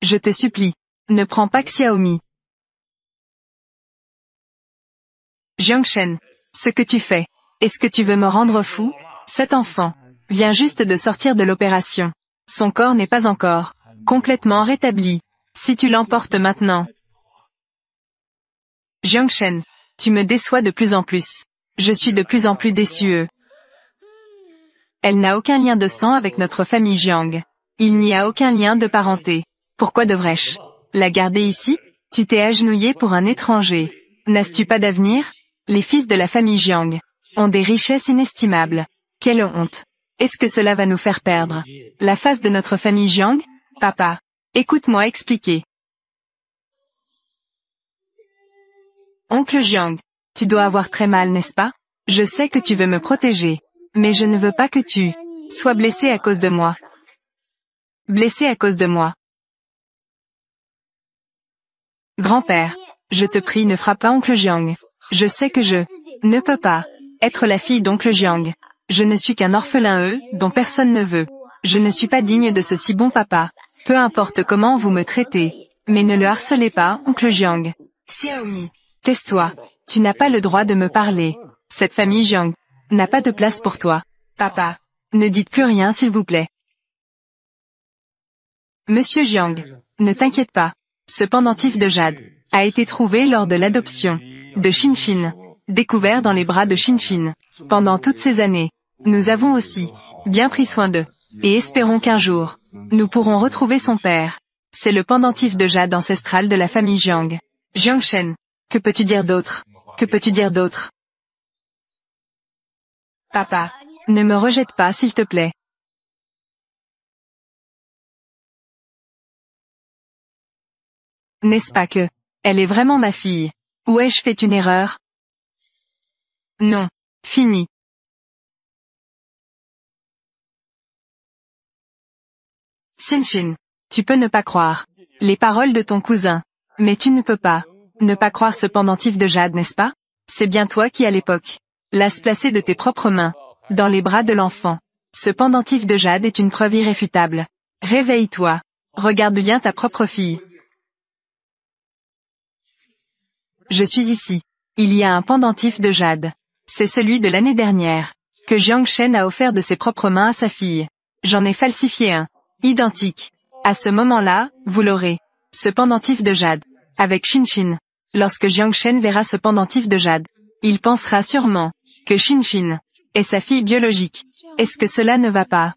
Je te supplie. Ne prends pas Xiaomi. Jiangshen. Ce que tu fais. Est-ce que tu veux me rendre fou? Cet enfant vient juste de sortir de l'opération. Son corps n'est pas encore complètement rétabli. Si tu l'emportes maintenant. Jiangshen. Tu me déçois de plus en plus. Je suis de plus en plus déçue. Elle n'a aucun lien de sang avec notre famille Jiang. Il n'y a aucun lien de parenté. Pourquoi devrais-je la garder ici? Tu t'es agenouillé pour un étranger. N'as-tu pas d'avenir? Les fils de la famille Jiang ont des richesses inestimables. Quelle honte. Est-ce que cela va nous faire perdre la face de notre famille Jiang? Papa, écoute-moi expliquer. Oncle Jiang, tu dois avoir très mal, n'est-ce pas? Je sais que tu veux me protéger, mais je ne veux pas que tu sois blessé à cause de moi. Blessé à cause de moi. Grand-père, je te prie ne frappe pas oncle Jiang. Je sais que je Ne peut pas être la fille d'oncle Jiang. Je ne suis qu'un orphelin dont personne ne veut. Je ne suis pas digne de ce si bon papa. Peu importe comment vous me traitez. Mais ne le harcelez pas, oncle Jiang. Xiaomi, tais-toi. Tu n'as pas le droit de me parler. Cette famille Jiang n'a pas de place pour toi. Papa, ne dites plus rien s'il vous plaît. Monsieur Jiang, ne t'inquiète pas. Ce pendentif de jade a été trouvé lors de l'adoption de Shinshin, découvert dans les bras de Shinshin. Pendant toutes ces années, nous avons aussi bien pris soin d'eux, et espérons qu'un jour, nous pourrons retrouver son père. C'est le pendentif de jade ancestral de la famille Jiang. Jiangshen, que peux-tu dire d'autre? Que peux-tu dire d'autre? Papa, ne me rejette pas s'il te plaît. N'est-ce pas que elle est vraiment ma fille? Ou ai-je fait une erreur? Non. Fini. Shinshin, tu peux ne pas croire les paroles de ton cousin. Mais tu ne peux pas ne pas croire ce pendentif de jade, n'est-ce pas? C'est bien toi qui à l'époque l'as placé de tes propres mains dans les bras de l'enfant. Ce pendentif de jade est une preuve irréfutable. Réveille-toi. Regarde bien ta propre fille. Je suis ici. Il y a un pendentif de jade. C'est celui de l'année dernière, que Jiangshen a offert de ses propres mains à sa fille. J'en ai falsifié un. Identique. À ce moment-là, vous l'aurez. Ce pendentif de jade. Avec Shinshin. Lorsque Jiangshen verra ce pendentif de jade, il pensera sûrement que Shinshin est sa fille biologique. Est-ce que cela ne va pas?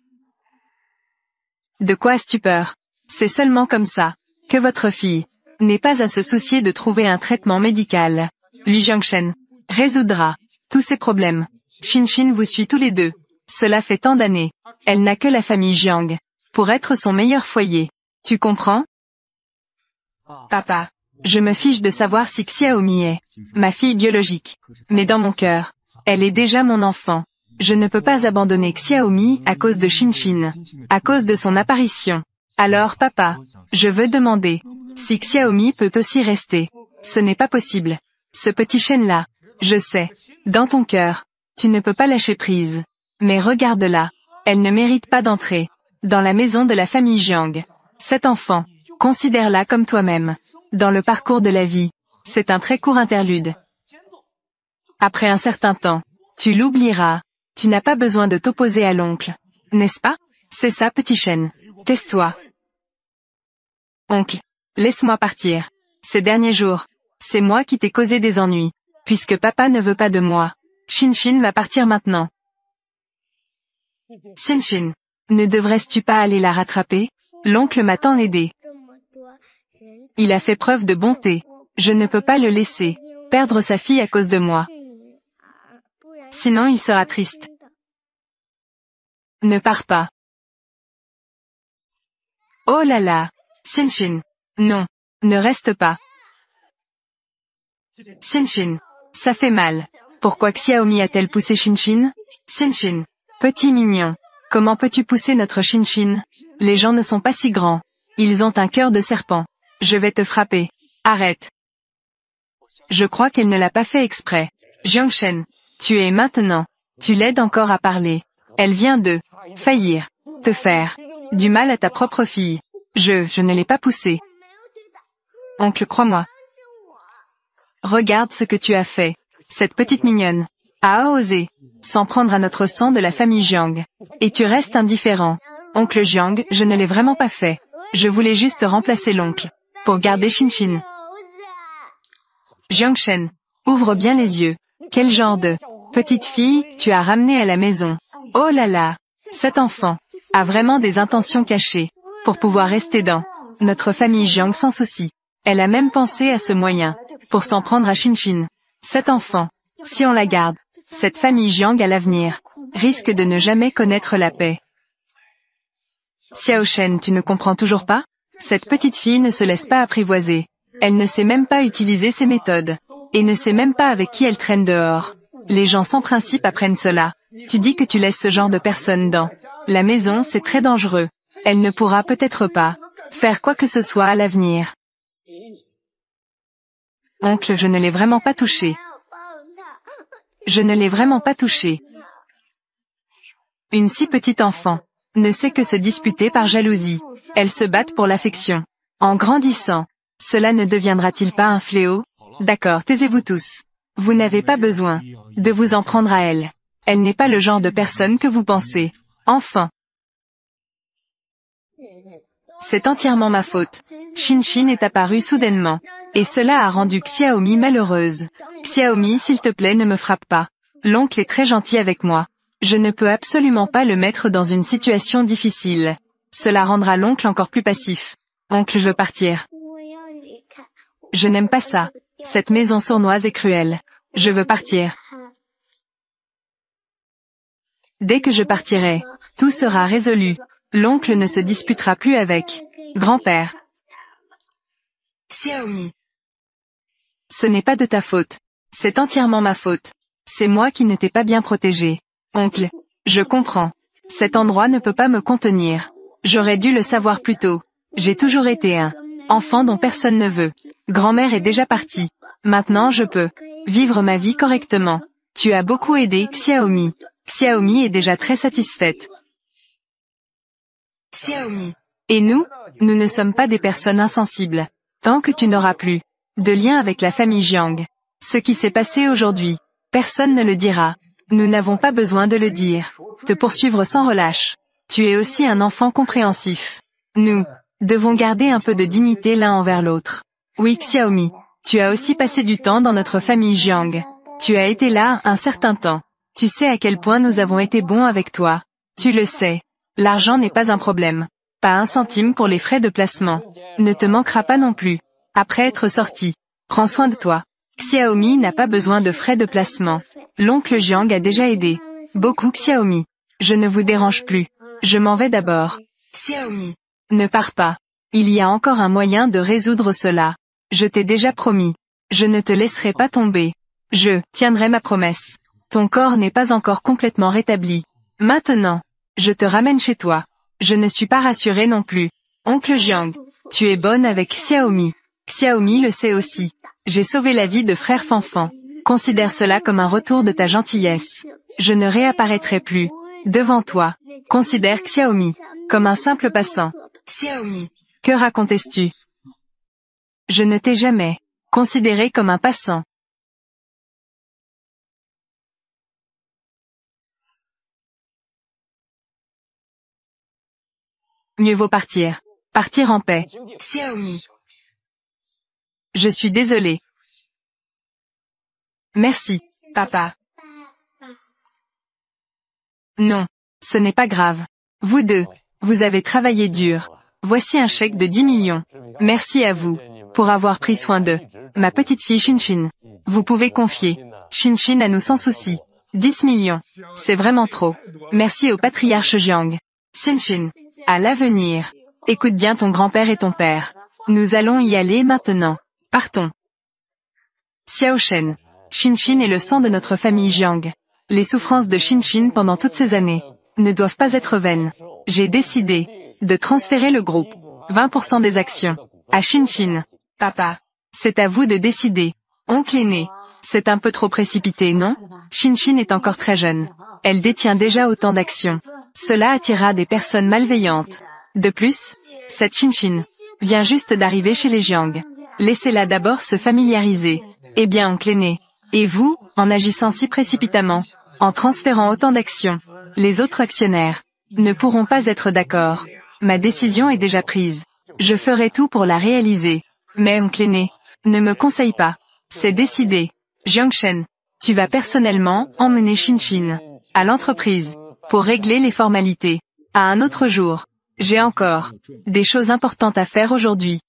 De quoi as-tu peur? C'est seulement comme ça que votre fille n'est pas à se soucier de trouver un traitement médical. Lui Jiangshen résoudra tous ses problèmes. Shinshin vous suit tous les deux. Cela fait tant d'années. Elle n'a que la famille Jiang pour être son meilleur foyer. Tu comprends? Papa, je me fiche de savoir si Xiaomi est ma fille biologique. Mais dans mon cœur, elle est déjà mon enfant. Je ne peux pas abandonner Xiaomi à cause de Shinshin, à cause de son apparition. Alors papa, je veux demander si Xiaomi peut aussi rester. Ce n'est pas possible. Ce petit chêne-là, je sais, dans ton cœur, tu ne peux pas lâcher prise. Mais regarde-la, elle ne mérite pas d'entrer dans la maison de la famille Jiang. Cet enfant, considère-la comme toi-même. Dans le parcours de la vie, c'est un très court interlude. Après un certain temps, tu l'oublieras. Tu n'as pas besoin de t'opposer à l'oncle. N'est-ce pas? C'est ça, petit chêne. Tais-toi. Oncle, laisse-moi partir. Ces derniers jours, c'est moi qui t'ai causé des ennuis. Puisque papa ne veut pas de moi, Shinshin va partir maintenant. Shinshin, ne devrais-tu pas aller la rattraper? L'oncle m'a tant aidé. Il a fait preuve de bonté. Je ne peux pas le laisser perdre sa fille à cause de moi. Sinon il sera triste. Ne pars pas. Oh là là, Shinshin. Non, ne reste pas. Shinshin, ça fait mal. Pourquoi Xiaomi a-t-elle poussé Shinshin? Shinshin, petit mignon. Comment peux-tu pousser notre Shinshin? Les gens ne sont pas si grands. Ils ont un cœur de serpent. Je vais te frapper. Arrête. Je crois qu'elle ne l'a pas fait exprès. Jiangshen, tu es maintenant. Tu l'aides encore à parler. Elle vient de faillir te faire du mal à ta propre fille. Je ne l'ai pas poussée. Oncle, crois-moi. Regarde ce que tu as fait. Cette petite mignonne a osé s'en prendre à notre sang de la famille Jiang. Et tu restes indifférent. Oncle Jiang, je ne l'ai vraiment pas fait. Je voulais juste remplacer l'oncle pour garder Shinshin. Jiangshen, ouvre bien les yeux. Quel genre de petite fille tu as ramenée à la maison? Oh là là, cet enfant a vraiment des intentions cachées pour pouvoir rester dans notre famille Jiang sans souci. Elle a même pensé à ce moyen pour s'en prendre à Shinshin. Cet enfant, si on la garde, cette famille Jiang à l'avenir risque de ne jamais connaître la paix. Xiao Shen, tu ne comprends toujours pas? Cette petite fille ne se laisse pas apprivoiser. Elle ne sait même pas utiliser ses méthodes. Et ne sait même pas avec qui elle traîne dehors. Les gens sans principe apprennent cela. Tu dis que tu laisses ce genre de personne dans la maison, c'est très dangereux. Elle ne pourra peut-être pas faire quoi que ce soit à l'avenir. Oncle, je ne l'ai vraiment pas touché. Je ne l'ai vraiment pas touché. Une si petite enfant ne sait que se disputer par jalousie. Elles se battent pour l'affection. En grandissant, cela ne deviendra-t-il pas un fléau? D'accord, taisez-vous tous. Vous n'avez pas besoin de vous en prendre à elle. Elle n'est pas le genre de personne que vous pensez. Enfin. C'est entièrement ma faute. Shinshin est apparue soudainement. Et cela a rendu Xiaomi malheureuse. Xiaomi, s'il te plaît, ne me frappe pas. L'oncle est très gentil avec moi. Je ne peux absolument pas le mettre dans une situation difficile. Cela rendra l'oncle encore plus passif. Oncle, je veux partir. Je n'aime pas ça. Cette maison sournoise est cruelle. Je veux partir. Dès que je partirai, tout sera résolu. L'oncle ne se disputera plus avec grand-père. Xiaomi. Ce n'est pas de ta faute. C'est entièrement ma faute. C'est moi qui ne t'ai pas bien protégé. Oncle, je comprends. Cet endroit ne peut pas me contenir. J'aurais dû le savoir plus tôt. J'ai toujours été un enfant dont personne ne veut. Grand-mère est déjà partie. Maintenant je peux vivre ma vie correctement. Tu as beaucoup aidé, Xiaomi. Xiaomi est déjà très satisfaite. Xiaomi. Et nous ne sommes pas des personnes insensibles. Tant que tu n'auras plus de lien avec la famille Jiang. Ce qui s'est passé aujourd'hui, personne ne le dira. Nous n'avons pas besoin de le dire. Te poursuivre sans relâche. Tu es aussi un enfant compréhensif. Nous devons garder un peu de dignité l'un envers l'autre. Oui, Xiaomi. Tu as aussi passé du temps dans notre famille Jiang. Tu as été là un certain temps. Tu sais à quel point nous avons été bons avec toi. Tu le sais. L'argent n'est pas un problème. Pas un centime pour les frais de placement. Ne te manquera pas non plus. Après être sorti. Prends soin de toi. Xiaomi n'a pas besoin de frais de placement. L'oncle Jiang a déjà aidé. Beaucoup Xiaomi. Je ne vous dérange plus. Je m'en vais d'abord. Xiaomi. Ne pars pas. Il y a encore un moyen de résoudre cela. Je t'ai déjà promis. Je ne te laisserai pas tomber. Je tiendrai ma promesse. Ton corps n'est pas encore complètement rétabli. Maintenant, je te ramène chez toi. Je ne suis pas rassurée non plus. Oncle Jiang, tu es bonne avec Xiaomi. Xiaomi le sait aussi. J'ai sauvé la vie de frère Fanfan. Considère cela comme un retour de ta gentillesse. Je ne réapparaîtrai plus devant toi. Considère Xiaomi comme un simple passant. Xiaomi, que racontes-tu? Je ne t'ai jamais considéré comme un passant. Mieux vaut partir. Partir en paix. Xiaomi. Je suis désolée. Merci, papa. Non, ce n'est pas grave. Vous deux, vous avez travaillé dur. Voici un chèque de 10 millions. Merci à vous pour avoir pris soin de ma petite fille Shinshin. Vous pouvez confier Shinshin à nous sans souci. 10 millions. C'est vraiment trop. Merci au patriarche Jiang. Shinshin. À l'avenir. Écoute bien ton grand-père et ton père. Nous allons y aller maintenant. Partons. Xiao Shen. Shinshin est le sang de notre famille Jiang. Les souffrances de Shinshin pendant toutes ces années ne doivent pas être vaines. J'ai décidé de transférer le groupe, 20% des actions, à Shinshin. Papa, c'est à vous de décider. Oncle aîné, c'est un peu trop précipité, non? Shinshin est encore très jeune. Elle détient déjà autant d'actions. Cela attirera des personnes malveillantes. De plus, cette Shinshin vient juste d'arriver chez les Jiang. Laissez-la d'abord se familiariser. Eh bien, oncle aîné. Et vous, en agissant si précipitamment, en transférant autant d'actions, les autres actionnaires ne pourront pas être d'accord. Ma décision est déjà prise. Je ferai tout pour la réaliser. Mais oncle aîné, ne me conseille pas. C'est décidé. Jiangshen, tu vas personnellement emmener Shinshin à l'entreprise pour régler les formalités. À un autre jour. J'ai encore des choses importantes à faire aujourd'hui.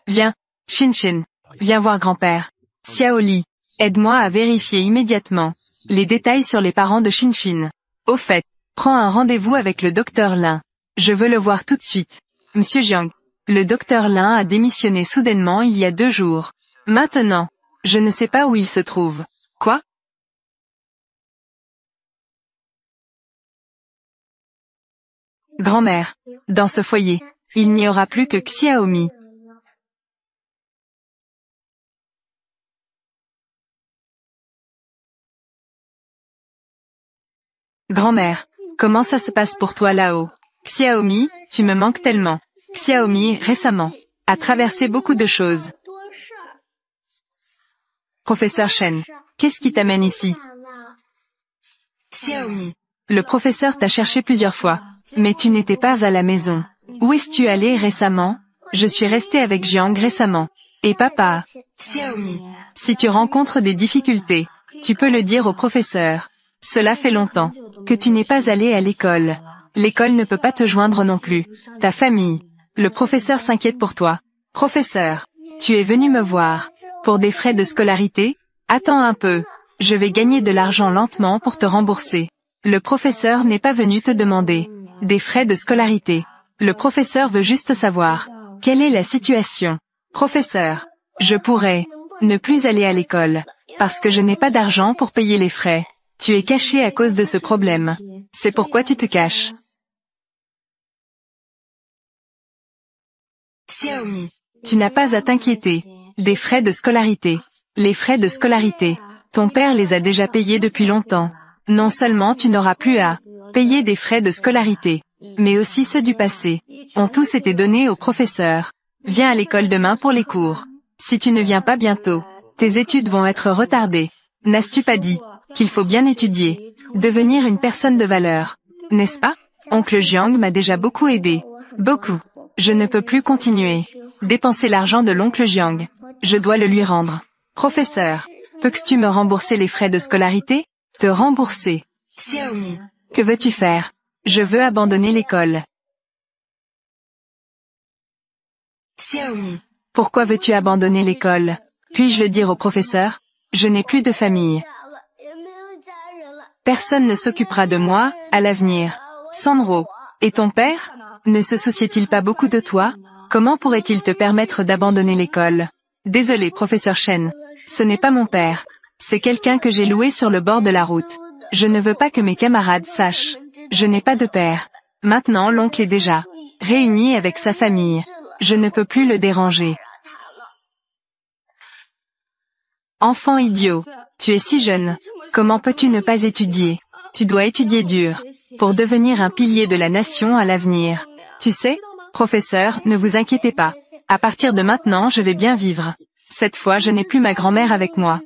Viens, Shinshin. Viens voir grand-père. Xiaoli, aide-moi à vérifier immédiatement les détails sur les parents de Shinshin. Au fait, prends un rendez-vous avec le docteur Lin. Je veux le voir tout de suite. Monsieur Jiang, le docteur Lin a démissionné soudainement il y a 2 jours. Maintenant, je ne sais pas où il se trouve. Quoi? Grand-mère, dans ce foyer, il n'y aura plus que Xiaomi. Grand-mère, comment ça se passe pour toi là-haut? Xiaomi, tu me manques tellement. Xiaomi, récemment, a traversé beaucoup de choses. Professeur Chen, qu'est-ce qui t'amène ici? Xiaomi, le professeur t'a cherché plusieurs fois, mais tu n'étais pas à la maison. Où es-tu allé récemment? Je suis resté avec Jiang récemment. Et papa? Xiaomi, si tu rencontres des difficultés, tu peux le dire au professeur. Cela fait longtemps que tu n'es pas allé à l'école. L'école ne peut pas te joindre non plus. Ta famille. Le professeur s'inquiète pour toi. Professeur, tu es venu me voir. Pour des frais de scolarité? Attends un peu. Je vais gagner de l'argent lentement pour te rembourser. Le professeur n'est pas venu te demander des frais de scolarité. Le professeur veut juste savoir quelle est la situation. Professeur, je pourrais ne plus aller à l'école parce que je n'ai pas d'argent pour payer les frais. Tu es caché à cause de ce problème. C'est pourquoi tu te caches. Xiaomi, tu n'as pas à t'inquiéter des frais de scolarité. Les frais de scolarité, ton père les a déjà payés depuis longtemps. Non seulement tu n'auras plus à payer des frais de scolarité, mais aussi ceux du passé, ont tous été donnés au professeur. Viens à l'école demain pour les cours. Si tu ne viens pas bientôt, tes études vont être retardées. N'as-tu pas dit qu'il faut bien étudier, devenir une personne de valeur, n'est-ce pas? Oncle Jiang m'a déjà beaucoup aidé. Beaucoup. Je ne peux plus continuer. Dépenser l'argent de l'oncle Jiang. Je dois le lui rendre. Professeur, peux-tu me rembourser les frais de scolarité? Te rembourser. Xiaomi, que veux-tu faire? Je veux abandonner l'école. Xiaomi, pourquoi veux-tu abandonner l'école? Puis-je le dire au professeur? Je n'ai plus de famille. Personne ne s'occupera de moi, à l'avenir. Sandro, et ton père? Ne se souciait-il pas beaucoup de toi? Comment pourrait-il te permettre d'abandonner l'école? Désolé, professeur Chen. Ce n'est pas mon père. C'est quelqu'un que j'ai loué sur le bord de la route. Je ne veux pas que mes camarades sachent. Je n'ai pas de père. Maintenant l'oncle est déjà réuni avec sa famille. Je ne peux plus le déranger. Enfant idiot, tu es si jeune. Comment peux-tu ne pas étudier? Tu dois étudier dur, pour devenir un pilier de la nation à l'avenir. Tu sais, professeur, ne vous inquiétez pas. À partir de maintenant je vais bien vivre. Cette fois je n'ai plus ma grand-mère avec moi.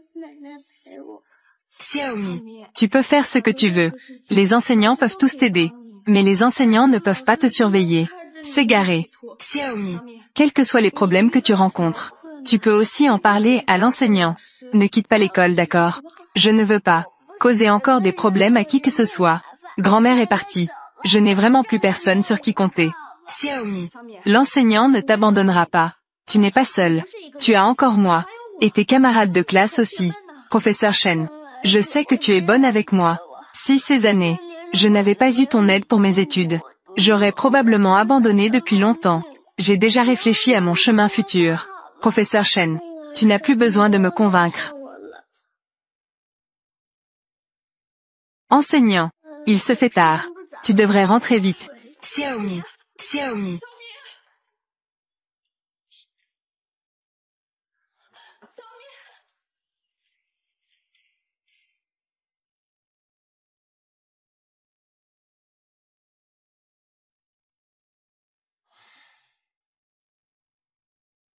Xiaomi, tu peux faire ce que tu veux. Les enseignants peuvent tous t'aider. Mais les enseignants ne peuvent pas te surveiller. S'égarer. Xiaomi, quels que soient les problèmes que tu rencontres, tu peux aussi en parler à l'enseignant. Ne quitte pas l'école, d'accord? Je ne veux pas causer encore des problèmes à qui que ce soit. Grand-mère est partie. Je n'ai vraiment plus personne sur qui compter. Xiaomi, l'enseignant ne t'abandonnera pas. Tu n'es pas seul. Tu as encore moi. Et tes camarades de classe aussi. Professeur Chen, je sais que tu es bonne avec moi. Si ces années, je n'avais pas eu ton aide pour mes études, j'aurais probablement abandonné depuis longtemps. J'ai déjà réfléchi à mon chemin futur. Professeur Chen, tu n'as plus besoin de me convaincre. Enseignant, il se fait tard. Tu devrais rentrer vite. Xiaomi, Xiaomi.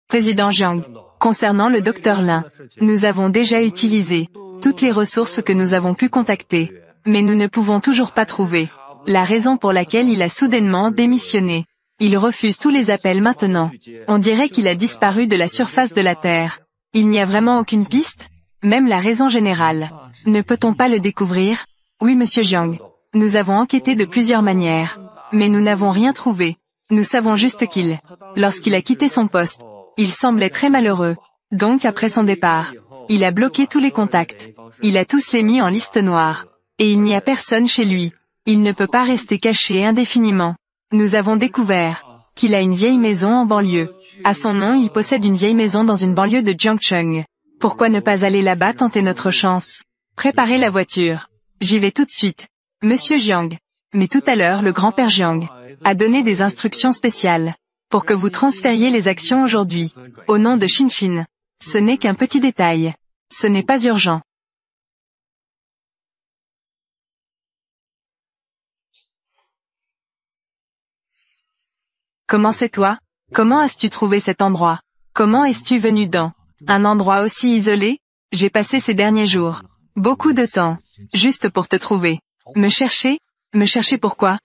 Président Jiang, concernant le docteur Lin, nous avons déjà utilisé toutes les ressources que nous avons pu contacter, mais nous ne pouvons toujours pas trouver la raison pour laquelle il a soudainement démissionné. Il refuse tous les appels maintenant. On dirait qu'il a disparu de la surface de la Terre. Il n'y a vraiment aucune piste? Même la raison générale. Ne peut-on pas le découvrir? Oui, monsieur Jiang. Nous avons enquêté de plusieurs manières, mais nous n'avons rien trouvé. Nous savons juste lorsqu'il a quitté son poste, il semblait très malheureux. Donc après son départ, il a bloqué tous les contacts. Il a tous les mis en liste noire. Et il n'y a personne chez lui. Il ne peut pas rester caché indéfiniment. Nous avons découvert qu'il a une vieille maison en banlieue. À son nom, il possède une vieille maison dans une banlieue de Jiangcheng. Pourquoi ne pas aller là-bas tenter notre chance? Préparez la voiture. J'y vais tout de suite. Monsieur Jiang. Mais tout à l'heure, le grand-père Jiang a donné des instructions spéciales pour que vous transfériez les actions aujourd'hui, au nom de Shinshin. Ce n'est qu'un petit détail. Ce n'est pas urgent. Comment c'est toi? Comment as-tu trouvé cet endroit? Comment es-tu venu dans un endroit aussi isolé? J'ai passé ces derniers jours beaucoup de temps juste pour te trouver. Me chercher? Me chercher pourquoi?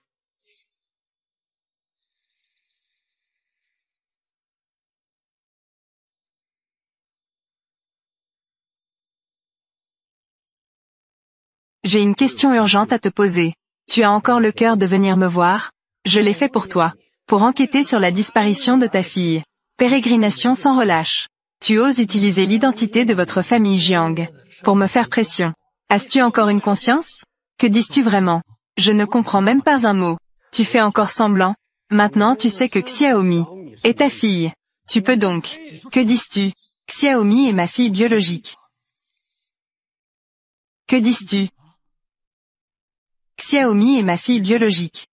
J'ai une question urgente à te poser. Tu as encore le cœur de venir me voir? Je l'ai fait pour toi. Pour enquêter sur la disparition de ta fille. Pérégrination sans relâche. Tu oses utiliser l'identité de votre famille Jiang. Pour me faire pression. As-tu encore une conscience? Que dis-tu vraiment? Je ne comprends même pas un mot. Tu fais encore semblant. Maintenant tu sais que Xiaomi est ta fille. Tu peux donc. Que dis-tu? Xiaomi est ma fille biologique. Que dis-tu? Xiaomi est ma fille biologique.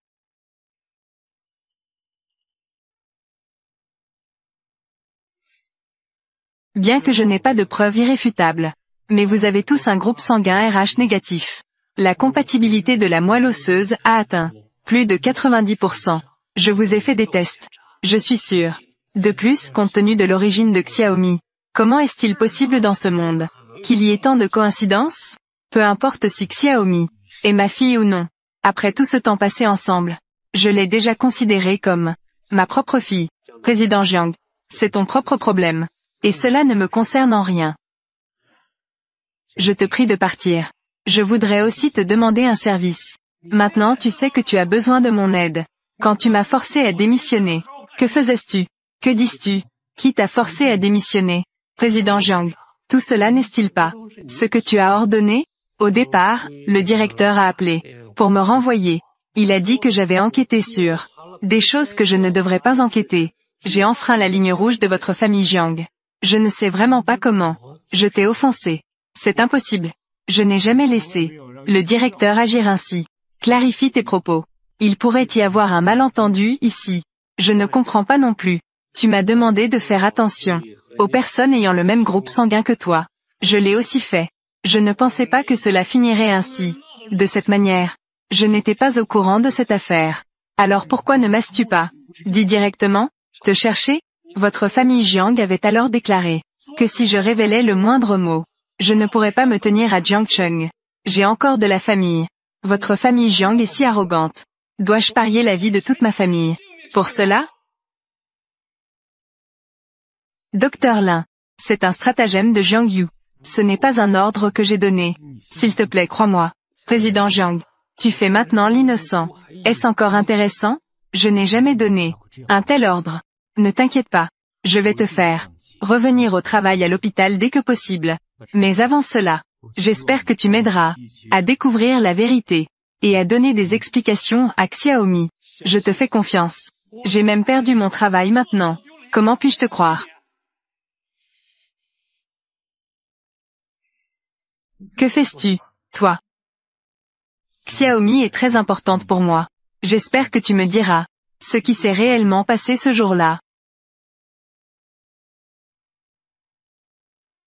Bien que je n'ai pas de preuves irréfutables. Mais vous avez tous un groupe sanguin RH négatif. La compatibilité de la moelle osseuse a atteint plus de 90%. Je vous ai fait des tests. Je suis sûr. De plus, compte tenu de l'origine de Xiaomi, comment est-il possible dans ce monde qu'il y ait tant de coïncidences? Peu importe si Xiaomi est ma fille ou non. Après tout ce temps passé ensemble, je l'ai déjà considérée comme ma propre fille. Président Jiang, c'est ton propre problème. Et cela ne me concerne en rien. Je te prie de partir. Je voudrais aussi te demander un service. Maintenant tu sais que tu as besoin de mon aide. Quand tu m'as forcé à démissionner, que faisais-tu? Que dis-tu? Qui t'a forcé à démissionner? Président Jiang, tout cela n'est-il pas ce que tu as ordonné? Au départ, le directeur a appelé pour me renvoyer. Il a dit que j'avais enquêté sur des choses que je ne devrais pas enquêter. J'ai enfreint la ligne rouge de votre famille Jiang. Je ne sais vraiment pas comment. Je t'ai offensé. C'est impossible. Je n'ai jamais laissé le directeur agir ainsi. Clarifie tes propos. Il pourrait y avoir un malentendu ici. Je ne comprends pas non plus. Tu m'as demandé de faire attention aux personnes ayant le même groupe sanguin que toi. Je l'ai aussi fait. Je ne pensais pas que cela finirait ainsi. De cette manière. Je n'étais pas au courant de cette affaire. Alors pourquoi ne m'as-tu pas dit directement? Te chercher? Votre famille Jiang avait alors déclaré que si je révélais le moindre mot, je ne pourrais pas me tenir à Jiangcheng. J'ai encore de la famille. Votre famille Jiang est si arrogante. Dois-je parier la vie de toute ma famille pour cela? Docteur Lin. C'est un stratagème de Jiang Yu. Ce n'est pas un ordre que j'ai donné. S'il te plaît, crois-moi. Président Jiang. Tu fais maintenant l'innocent. Est-ce encore intéressant? Je n'ai jamais donné un tel ordre. Ne t'inquiète pas. Je vais te faire revenir au travail à l'hôpital dès que possible. Mais avant cela, j'espère que tu m'aideras à découvrir la vérité et à donner des explications à Xiaomi. Je te fais confiance. J'ai même perdu mon travail maintenant. Comment puis-je te croire? Que fais-tu, toi? Xiaomi est très importante pour moi. J'espère que tu me diras ce qui s'est réellement passé ce jour-là.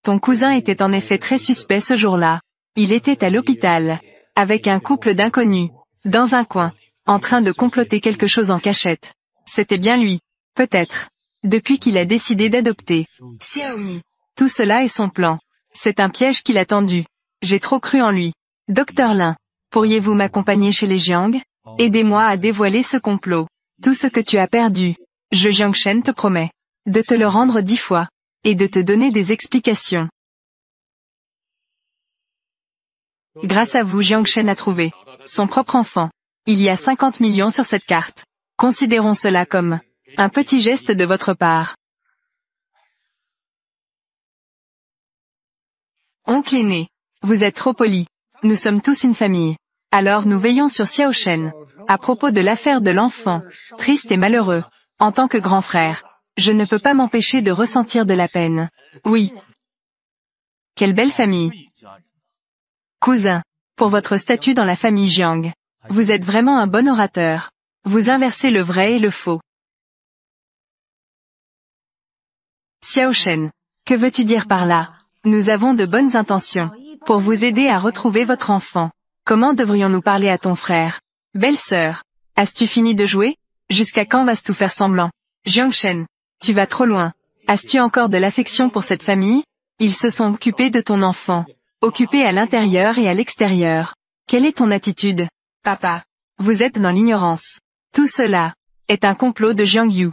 Ton cousin était en effet très suspect ce jour-là. Il était à l'hôpital, avec un couple d'inconnus, dans un coin, en train de comploter quelque chose en cachette. C'était bien lui, peut-être, depuis qu'il a décidé d'adopter Xiaomi. Tout cela est son plan. C'est un piège qu'il a tendu. J'ai trop cru en lui. Docteur Lin, pourriez-vous m'accompagner chez les Jiang? Aidez-moi à dévoiler ce complot. Tout ce que tu as perdu, je Jiangshen te promets de te le rendre 10 fois. Et de te donner des explications. Grâce à vous, Jiangshen a trouvé son propre enfant. Il y a 50 millions sur cette carte. Considérons cela comme un petit geste de votre part. Oncle aîné, vous êtes trop poli. Nous sommes tous une famille. Alors nous veillons sur Xiaoshen. À propos de l'affaire de l'enfant, triste et malheureux, en tant que grand frère. Je ne peux pas m'empêcher de ressentir de la peine. Oui. Quelle belle famille. Cousin. Pour votre statut dans la famille Jiang. Vous êtes vraiment un bon orateur. Vous inversez le vrai et le faux. Xiaoshen. Que veux-tu dire par là? Nous avons de bonnes intentions. Pour vous aider à retrouver votre enfant. Comment devrions-nous parler à ton frère? Belle sœur. As-tu fini de jouer? Jusqu'à quand vas-tu tout faire semblant? Jiangshen, tu vas trop loin. As-tu encore de l'affection pour cette famille? Ils se sont occupés de ton enfant. Occupés à l'intérieur et à l'extérieur. Quelle est ton attitude? Papa, vous êtes dans l'ignorance. Tout cela est un complot de Jiang Yu.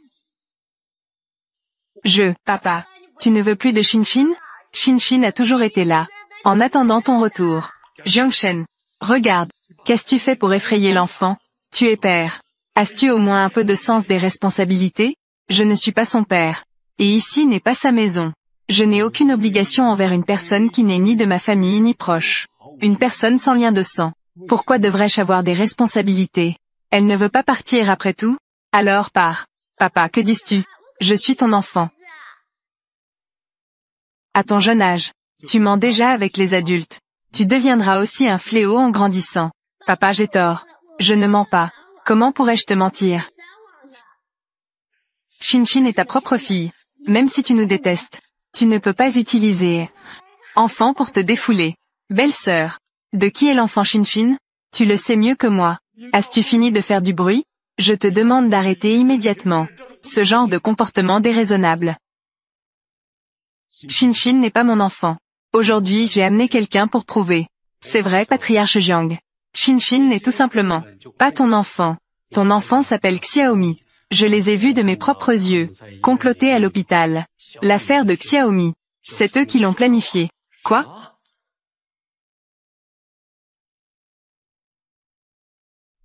Papa, tu ne veux plus de Shinshin? Shinshin a toujours été là, en attendant ton retour. Jiangshen, regarde, qu'as-tu fait pour effrayer l'enfant? Tu es père. As-tu au moins un peu de sens des responsabilités? Je ne suis pas son père. Et ici n'est pas sa maison. Je n'ai aucune obligation envers une personne qui n'est ni de ma famille ni proche. Une personne sans lien de sang. Pourquoi devrais-je avoir des responsabilités? Elle ne veut pas partir après tout? Alors pars. Papa, que dis-tu? Je suis ton enfant. À ton jeune âge, tu mens déjà avec les adultes. Tu deviendras aussi un fléau en grandissant. Papa, j'ai tort. Je ne mens pas. Comment pourrais-je te mentir? Shinshin est ta propre fille. Même si tu nous détestes, tu ne peux pas utiliser enfant pour te défouler. Belle sœur. De qui est l'enfant Shinshin? Tu le sais mieux que moi. As-tu fini de faire du bruit? Je te demande d'arrêter immédiatement ce genre de comportement déraisonnable. Shinshin n'est pas mon enfant. Aujourd'hui j'ai amené quelqu'un pour prouver. C'est vrai, patriarche Jiang. Shinshin n'est tout simplement pas ton enfant. Ton enfant s'appelle Xiaomi. Je les ai vus de mes propres yeux, comploter à l'hôpital. L'affaire de Xiaomi. C'est eux qui l'ont planifié. Quoi?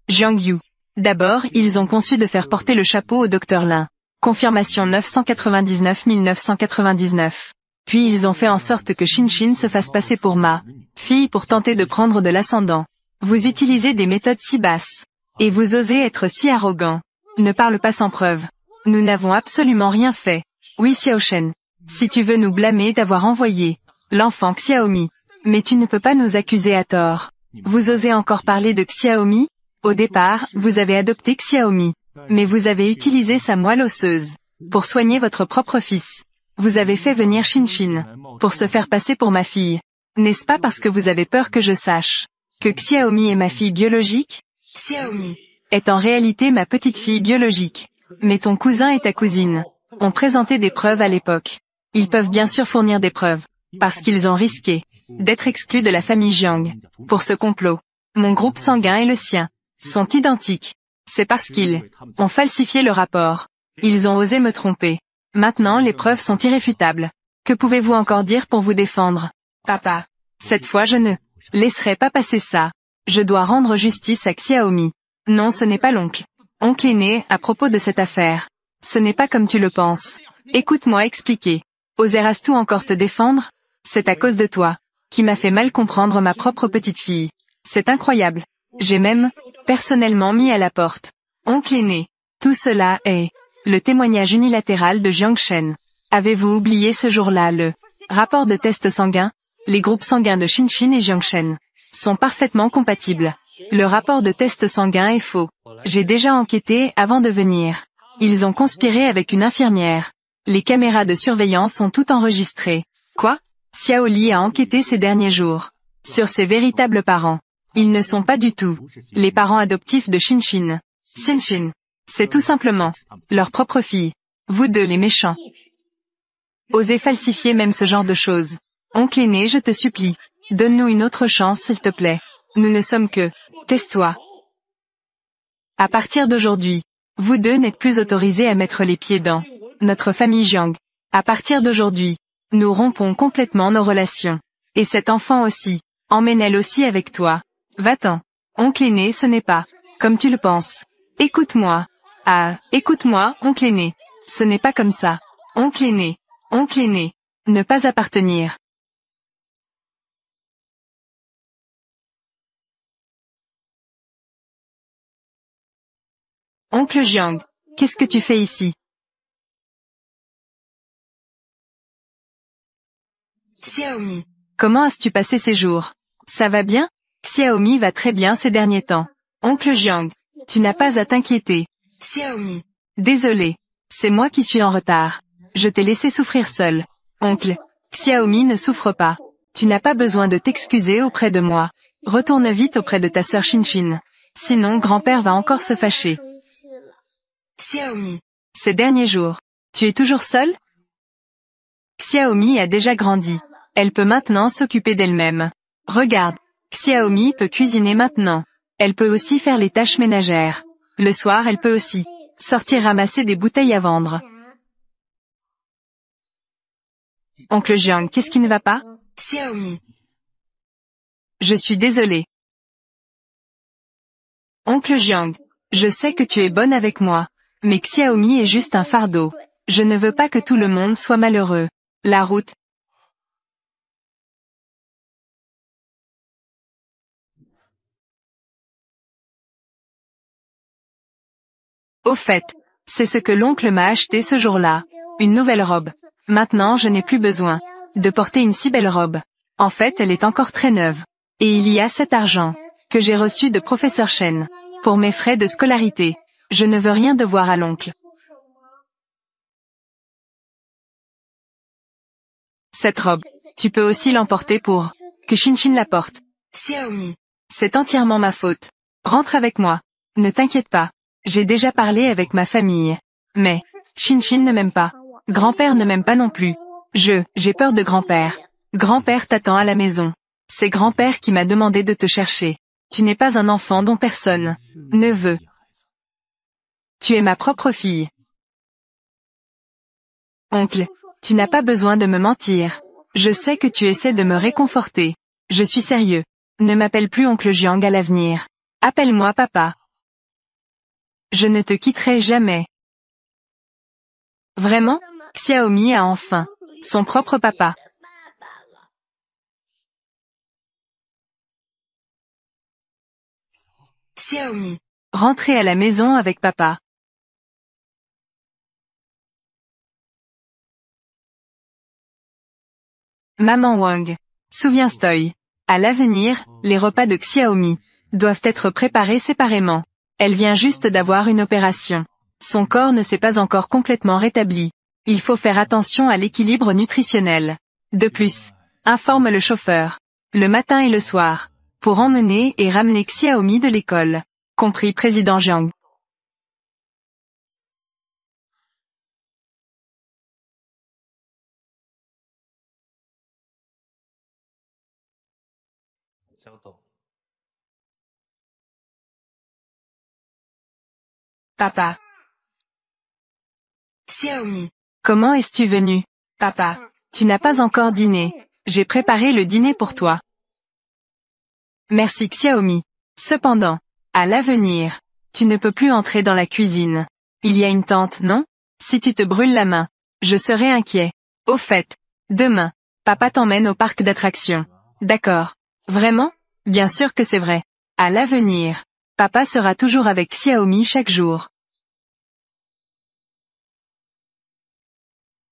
Jiang Yu. D'abord, ils ont conçu de faire porter le chapeau au docteur Lin. Confirmation 999-1999. Puis ils ont fait en sorte que Shinshin se fasse passer pour ma fille pour tenter de prendre de l'ascendant. Vous utilisez des méthodes si basses. Et vous osez être si arrogant. Ne parle pas sans preuve. Nous n'avons absolument rien fait. Oui Xiaoshen. Si tu veux nous blâmer d'avoir envoyé l'enfant Xiaomi. Mais tu ne peux pas nous accuser à tort. Vous osez encore parler de Xiaomi? Au départ, vous avez adopté Xiaomi. Mais vous avez utilisé sa moelle osseuse pour soigner votre propre fils. Vous avez fait venir Shinshin pour se faire passer pour ma fille. N'est-ce pas parce que vous avez peur que je sache que Xiaomi est ma fille biologique? Xiaomi est en réalité ma petite fille biologique. Mais ton cousin et ta cousine ont présenté des preuves à l'époque. Ils peuvent bien sûr fournir des preuves, parce qu'ils ont risqué d'être exclus de la famille Jiang pour ce complot. Mon groupe sanguin et le sien sont identiques. C'est parce qu'ils ont falsifié le rapport. Ils ont osé me tromper. Maintenant les preuves sont irréfutables. Que pouvez-vous encore dire pour vous défendre? Papa, cette fois je ne laisserai pas passer ça. Je dois rendre justice à Xiaomi. Non, ce n'est pas l'oncle. Oncle aîné, à propos de cette affaire. Ce n'est pas comme tu le penses. Écoute-moi expliquer. Oseras-tu encore te défendre? C'est à cause de toi, qui m'a fait mal comprendre ma propre petite fille. C'est incroyable. J'ai même, personnellement mis à la porte. Oncle aîné. Tout cela est le témoignage unilatéral de Jiangshen. Avez-vous oublié ce jour-là le rapport de test sanguin? Les groupes sanguins de Shinshin et Jiangshen sont parfaitement compatibles. Le rapport de test sanguin est faux. J'ai déjà enquêté avant de venir. Ils ont conspiré avec une infirmière. Les caméras de surveillance ont tout enregistré. Quoi? Xiao Li a enquêté ces derniers jours sur ses véritables parents. Ils ne sont pas du tout les parents adoptifs de Shinshin. Shinshin. C'est tout simplement leur propre fille. Vous deux les méchants. Osez falsifier même ce genre de choses. Oncle aîné, je te supplie. Donne-nous une autre chance s'il te plaît. Nous ne sommes que... Tais-toi. À partir d'aujourd'hui, vous deux n'êtes plus autorisés à mettre les pieds dans notre famille Jiang. À partir d'aujourd'hui, nous rompons complètement nos relations. Et cet enfant aussi. Emmène-elle aussi avec toi. Va-t'en. Oncle aîné, ce n'est pas comme tu le penses. Écoute-moi. Ah, écoute-moi, oncle aîné. Ce n'est pas comme ça. Oncle aîné. Oncle aîné. Ne pas appartenir. Oncle Jiang, qu'est-ce que tu fais ici? Xiaomi, comment as-tu passé ces jours? Ça va bien? Xiaomi va très bien ces derniers temps. Oncle Jiang, tu n'as pas à t'inquiéter. Xiaomi, désolé. C'est moi qui suis en retard. Je t'ai laissé souffrir seul. Oncle, Xiaomi ne souffre pas. Tu n'as pas besoin de t'excuser auprès de moi. Retourne vite auprès de ta sœur Shinshin. Sinon grand-père va encore se fâcher. Xiaomi. Ces derniers jours, tu es toujours seule? Xiaomi a déjà grandi. Elle peut maintenant s'occuper d'elle-même. Regarde, Xiaomi peut cuisiner maintenant. Elle peut aussi faire les tâches ménagères. Le soir, elle peut aussi sortir ramasser des bouteilles à vendre. Oncle Jiang, qu'est-ce qui ne va pas? Xiaomi. Je suis désolé. Oncle Jiang, je sais que tu es bonne avec moi. Mais Xiaomi est juste un fardeau. Je ne veux pas que tout le monde soit malheureux. La route. Au fait, c'est ce que l'oncle m'a acheté ce jour-là. Une nouvelle robe. Maintenant je n'ai plus besoin de porter une si belle robe. En fait elle est encore très neuve. Et il y a cet argent que j'ai reçu de professeur Chen pour mes frais de scolarité. Je ne veux rien devoir à l'oncle. Cette robe, tu peux aussi l'emporter pour que Shinshin la porte. Xiaomi. C'est entièrement ma faute. Rentre avec moi. Ne t'inquiète pas. J'ai déjà parlé avec ma famille. Mais, Shinshin ne m'aime pas. Grand-père ne m'aime pas non plus. J'ai peur de grand-père. Grand-père t'attend à la maison. C'est grand-père qui m'a demandé de te chercher. Tu n'es pas un enfant dont personne ne veut. Tu es ma propre fille. Oncle, tu n'as pas besoin de me mentir. Je sais que tu essaies de me réconforter. Je suis sérieux. Ne m'appelle plus oncle Jiang à l'avenir. Appelle-moi papa. Je ne te quitterai jamais. Vraiment? Xiaomi a enfin son propre papa. Xiaomi. Rentrez à la maison avec papa. Maman Wang. Souviens-toi. À l'avenir, les repas de Xiaomi doivent être préparés séparément. Elle vient juste d'avoir une opération. Son corps ne s'est pas encore complètement rétabli. Il faut faire attention à l'équilibre nutritionnel. De plus, informe le chauffeur, le matin et le soir, pour emmener et ramener Xiaomi de l'école. Compris président Jiang. Papa. Xiaomi. Comment es-tu venu? Papa. Tu n'as pas encore dîné. J'ai préparé le dîner pour toi. Merci Xiaomi. Cependant, à l'avenir, tu ne peux plus entrer dans la cuisine. Il y a une tente, non? Si tu te brûles la main, je serai inquiet. Au fait, demain, papa t'emmène au parc d'attractions. D'accord. Vraiment? Bien sûr que c'est vrai. À l'avenir, papa sera toujours avec Xiaomi chaque jour.